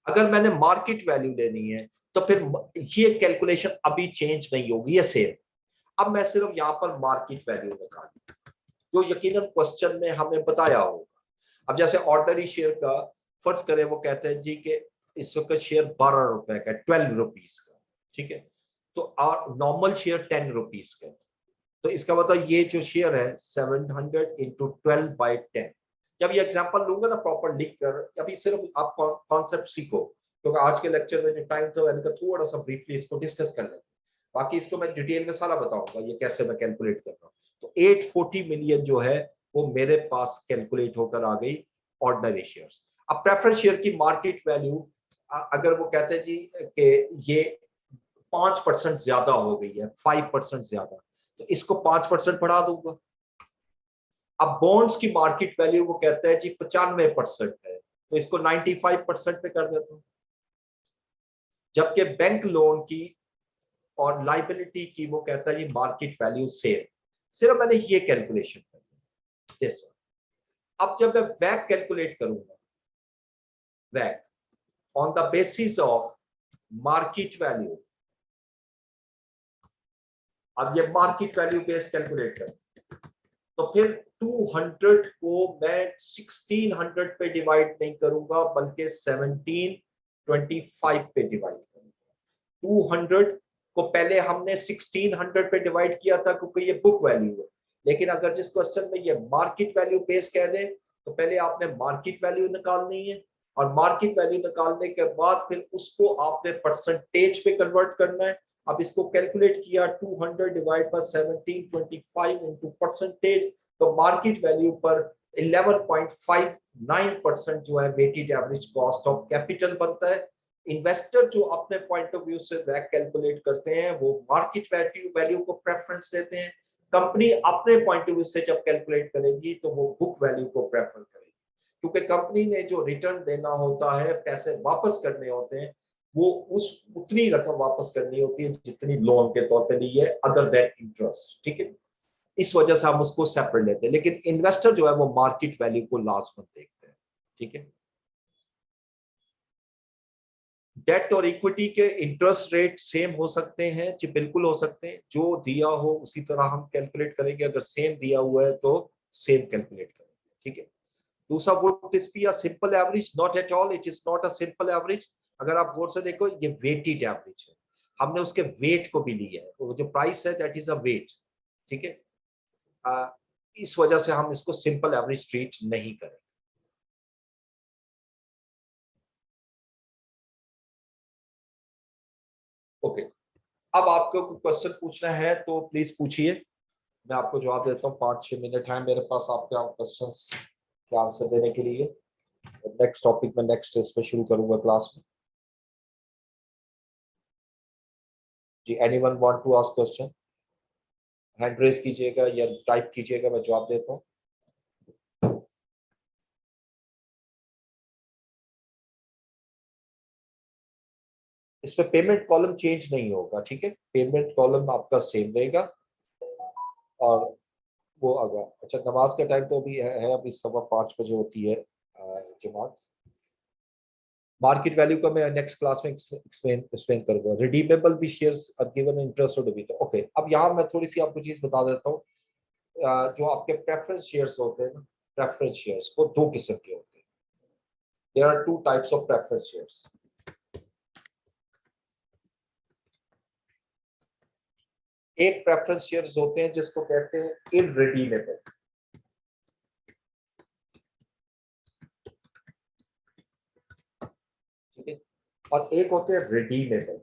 अगर मैंने मार्केट वैल्यू लेनी है, तो फिर ये कैलकुलेशन अभी चेंज नहीं होगी, ये सेम। अब मैं सिर्फ यहां पर मार्केट वैल्यू निकालूंगा, जो यकीनन क्वेश्चन में हमें बताया होगा। अब जैसे ऑर्डनरी शेयर का फर्ज करें, वो कहते हैं जी कि इस वक्त शेयर 12 रुपए का, 12 रुपीज का। ठीक है, तो नॉर्मल शेयर 10 रुपीज का। तो इसका मतलब ये जो शेयर है 700 into 12/10, जब ये एग्जांपल लूंगा ना प्रॉपर लिख कर, अभी सिर्फ आप कॉन्सेप्ट सीखो, क्योंकि आज के लेक्चर में जो टाइम था मैंने कहा थोड़ा सा ब्रीफली इसको डिस्कस कर लें, बाकी इसको मैं डिटेल में सारा बताऊंगा ये कैसे मैं कैलकुलेट कर रहा हूँ। तो 840 मिलियन जो है वो मेरे पास कैलकुलेट होकर आ गई ऑर्डिनरी शेयर्स। अब प्रेफरेंस शेयर की मार्केट वैल्यू अगर वो कहते हैं जी कि ये 5% ज्यादा हो गई है, 5% ज्यादा, तो इसको 5% बढ़ा दूंगा। अब बॉन्ड्स की मार्केट वैल्यू वो कहता है जी 95% है, तो इसको 95% पे कर देता हूं। जबकि बैंक लोन की और लाइबिलिटी की वो कहता है जी मार्केट वैल्यू सेम। सिर्फ मैंने ये कैलकुलेशन कर, अब जब मैं वैक कैलकुलेट करूंगा, वैक on the basis of market value, अब ये मार्केट वैल्यू बेस कैलकुलेट कर, तो फिर 200 को मैं 1600 पे डिवाइड नहीं करूंगा बल्कि 1725 पे डिवाइड करूंगा। 200 को पहले हमने 1600 पे डिवाइड किया था क्योंकि ये बुक वैल्यू है, लेकिन अगर जिस क्वेश्चन में ये मार्केट वैल्यू बेस कह दें तो पहले आपने मार्केट वैल्यू निकालनी है, और मार्केट वैल्यू निकालने के बाद फिर उसको आपने परसेंटेज पे कन्वर्ट करना है। अब इसको कैलकुलेट किया 200 डिवाइड बाय 1725 इनटू परसेंटेज, तो मार्केट वैल्यू पर 11.59% जो है weighted average cost of capital बनता है। इन्वेस्टर जो अपने पॉइंट ऑफ व्यू से वैक कैलकुलेट करते हैं वो मार्केट वैल्यू को प्रेफरेंस देते हैं। कंपनी अपने पॉइंट ऑफ व्यू से जब कैलकुलेट करेगी तो वो बुक वैल्यू को प्रेफर करेगी, क्योंकि कंपनी ने जो रिटर्न देना होता है, पैसे वापस करने होते हैं, वो उस उतनी रकम वापस करनी होती है जितनी लोन के तौर पे ली है, अदर देन इंटरेस्ट। ठीक है, इस वजह से हम उसको सेपरेट लेते हैं, लेकिन इन्वेस्टर जो है वो मार्केट वैल्यू को लाजमन देखते हैं। ठीक है, डेट और इक्विटी के इंटरेस्ट रेट सेम हो सकते हैं जी, बिल्कुल हो सकते हैं, जो दिया हो उसी तरह हम कैलकुलेट करेंगे, अगर सेम दिया हुआ है तो सेम कैलकुलेट करेंगे। ठीक है, दूसरा, would this be a simple average? Not at all, it is not a simple average. अगर आप गौर से देखो ये वेटेड एवरेज है, हमने उसके वेट को भी लिया है, वो जो प्राइस है दैट इज अ वेट। ठीक है, इस वजह से हम इसको सिंपल एवरेज ट्रीट नहीं करें। ओके, अब आपको क्वेश्चन पूछना है तो प्लीज पूछिए, मैं आपको जवाब देता हूँ। 5-6 मिनट है मेरे पास आपके क्वेश्चंस के आंसर देने के लिए। नेक्स्ट टॉपिक में नेक्स्ट इस पे शुरू करूंगा क्लास में। जी, anyone want to ask question? Hand raise कीजिएगा या टाइप कीजिएगा, मैं जवाब देता हूँ। इसमें पेमेंट कॉलम चेंज नहीं होगा। ठीक है, पेमेंट कॉलम आपका सेम रहेगा। और वो अगर अच्छा, नमाज का टाइम तो अभी है अभी 5:15 बजे होती है जमात। मार्केट वैल्यू का मैं नेक्स्ट क्लास में एक्सप्लेन करूंगा। रिडीमेबल भी शेयर्स गिवन इंटरेस्ट और डिविडेंड। ओके, अब यहाँ मैं थोड़ी सी आपको चीज बता देता हूँ। जो आपके प्रेफरेंस शेयर्स होते हैं ना, प्रेफरेंस शेयर्स वो दो किस्म के होते हैं। There are two types of preference shares. एक प्रेफरेंस शेयर्स होते हैं जिसको कहते हैं इररिडीमेबल। ठीक है, और एक होते हैं रिडीमेबल।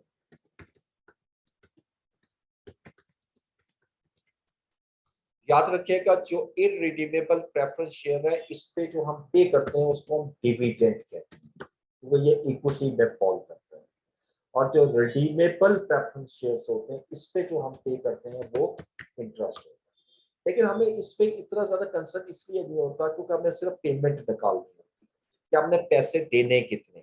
याद रखिएगा, जो इररिडीमेबल प्रेफरेंस शेयर है इस पे जो हम पे करते हैं उसको हम डिविडेंड कहते हैं, वो ये इक्विटी में फॉल करता है। और जो रिडीमेबल प्रेफरेंस शेयर्स होते हैं इस पे जो हम पे करते हैं वो इंटरेस्ट होता है। लेकिन हमें इस पे इतना ज्यादा कंसर्न इसलिए नहीं होता क्योंकि हमें सिर्फ पेमेंट निकालनी होती है कि हमने पैसे देने कितने,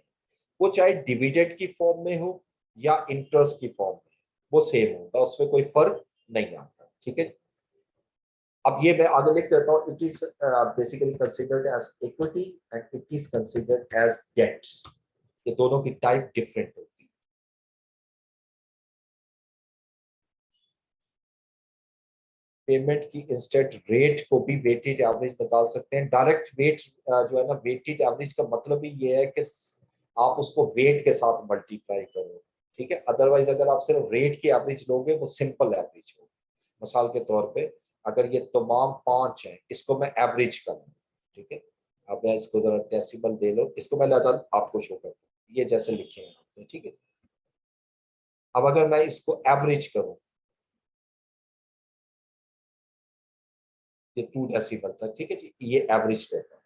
वो चाहे डिविडेंड की फॉर्म में हो या इंटरेस्ट की फॉर्म में, वो सेम होता है, उसमें कोई फर्क नहीं आता। ठीक है, अब ये मैं आगे लिख देता हूँ। It is basically considered as equity and it is considered as debt. ये दोनों की टाइप डिफरेंट होती है। पेमेंट की इंस्टेंट रेट को भी वेटेड एवरेज निकाल सकते हैं। डायरेक्ट वेट जो है ना, वेटेड एवरेज का मतलब ही ये है कि आप उसको वेट के साथ मल्टीप्लाई करो। ठीक है, अदरवाइज अगर आप सिर्फ रेट की एवरेज लोगे वो सिंपल एवरेज हो। मिसाल के तौर पे अगर ये तमाम 5 हैं, इसको मैं एवरेज करूँ, ठीक है, अब मैं इसको जरा डेसिमल दे लो, इसको मैं आपको शो करता हूँ, ये जैसे लिखे हैं आपने, ठीक है। अब अगर मैं इसको एवरेज करूं, ये 2 डेसिमल था, ठीक है जी, ये एवरेज देता है।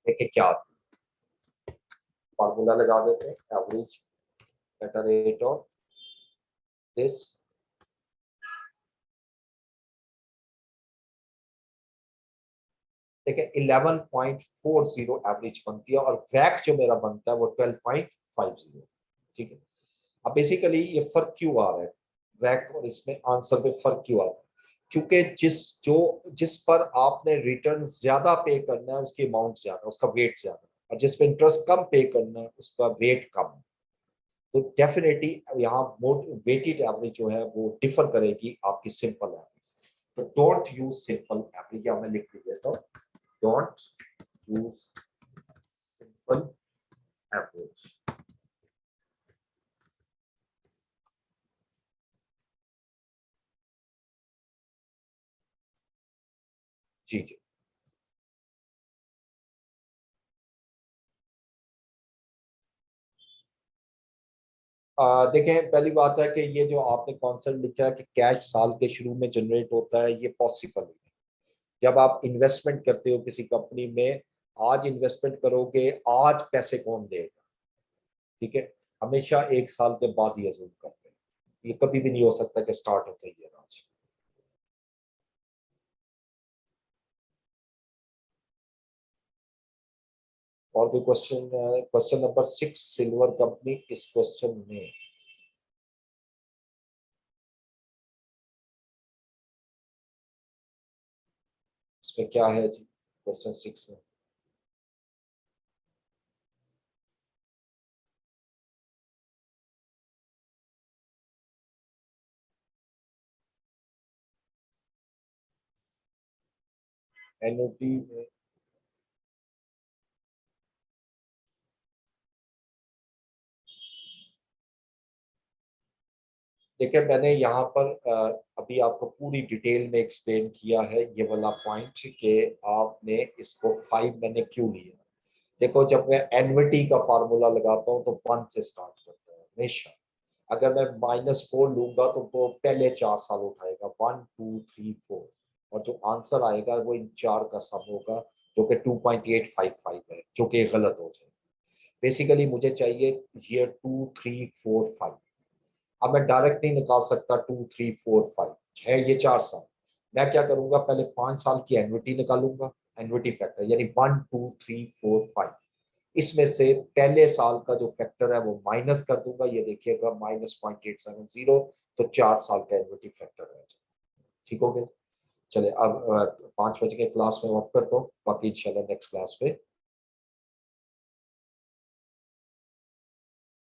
देखिए क्या फार्मूला लगा देते हैं, average at the rate of this, देखिए 11.40 एवरेज बनती है, और वैक जो मेरा बनता है वो 12.50, ठीक है। अब बेसिकली ये फर्क क्यों आ रहा है वैक और इसमें, आंसर में फर्क क्यों आ रहा है, क्योंकि जिस पर आपने रिटर्न ज्यादा पे करना है उसकी अमाउंट ज्यादा, उसका वेट ज्यादा, और जिस पे इंटरेस्ट कम पे करना है उसका वेट कम है। तो डेफिनेटली यहाँ वेटेड एवरेज जो है वो डिफर करेगी आपकी सिंपल एवरेज। तो डोंट यूज सिंपल एवरेज, या मैं लिख देता हूँ, डोंट यूज सिंपल एवरेज। जी जी। देखें, पहली बात है कि ये जो आपने कॉन्सेप्ट लिखा है कि कैश साल के शुरू में जनरेट होता है, ये पॉसिबल है। जब आप इन्वेस्टमेंट करते हो किसी कंपनी में, आज इन्वेस्टमेंट करोगे, आज पैसे कौन देगा, ठीक है, हमेशा एक साल के बाद ही अजूम करते हैं, ये कभी भी नहीं हो सकता कि स्टार्ट होता ही है आज। और कोई question, question number 6, silver company, इस क्वेश्चन में इसमें क्या है जी, क्वेश्चन 6 में एनओटी में, देखिए मैंने यहाँ पर अभी आपको पूरी डिटेल में एक्सप्लेन किया है ये वाला पॉइंट कि आपने इसको 5 मैंने क्यों लिया। देखो, जब मैं एनविटी का फार्मूला लगाता हूँ तो 1 से स्टार्ट करता है हमेशा। अगर मैं -4 लूंगा तो वो पहले 4 साल उठाएगा, 1 2 3 4, और जो आंसर आएगा वो इन 4 का सम होगा, जो कि 2.855 है, जो कि गलत हो जाए। बेसिकली मुझे चाहिए ईयर 2 3 4 5। अब मैं डायरेक्ट नहीं निकाल सकता 2 3 4 5 है, ये 4 साल। मैं क्या करूंगा, पहले 5 साल की एन्युटी निकालूंगा, एन्युटी फैक्टर यानी 1 2 3 4 5। इसमें से पहले साल का जो फैक्टर है वो माइनस कर दूंगा, ये देखिएगा -0.870, तो 4 साल का एन्युटी फैक्टर है। ठीक हो गया। चले अब 5 बजे के क्लास में ऑफ करता हूँ, बाकी इंशाल्लाह नेक्स्ट क्लास में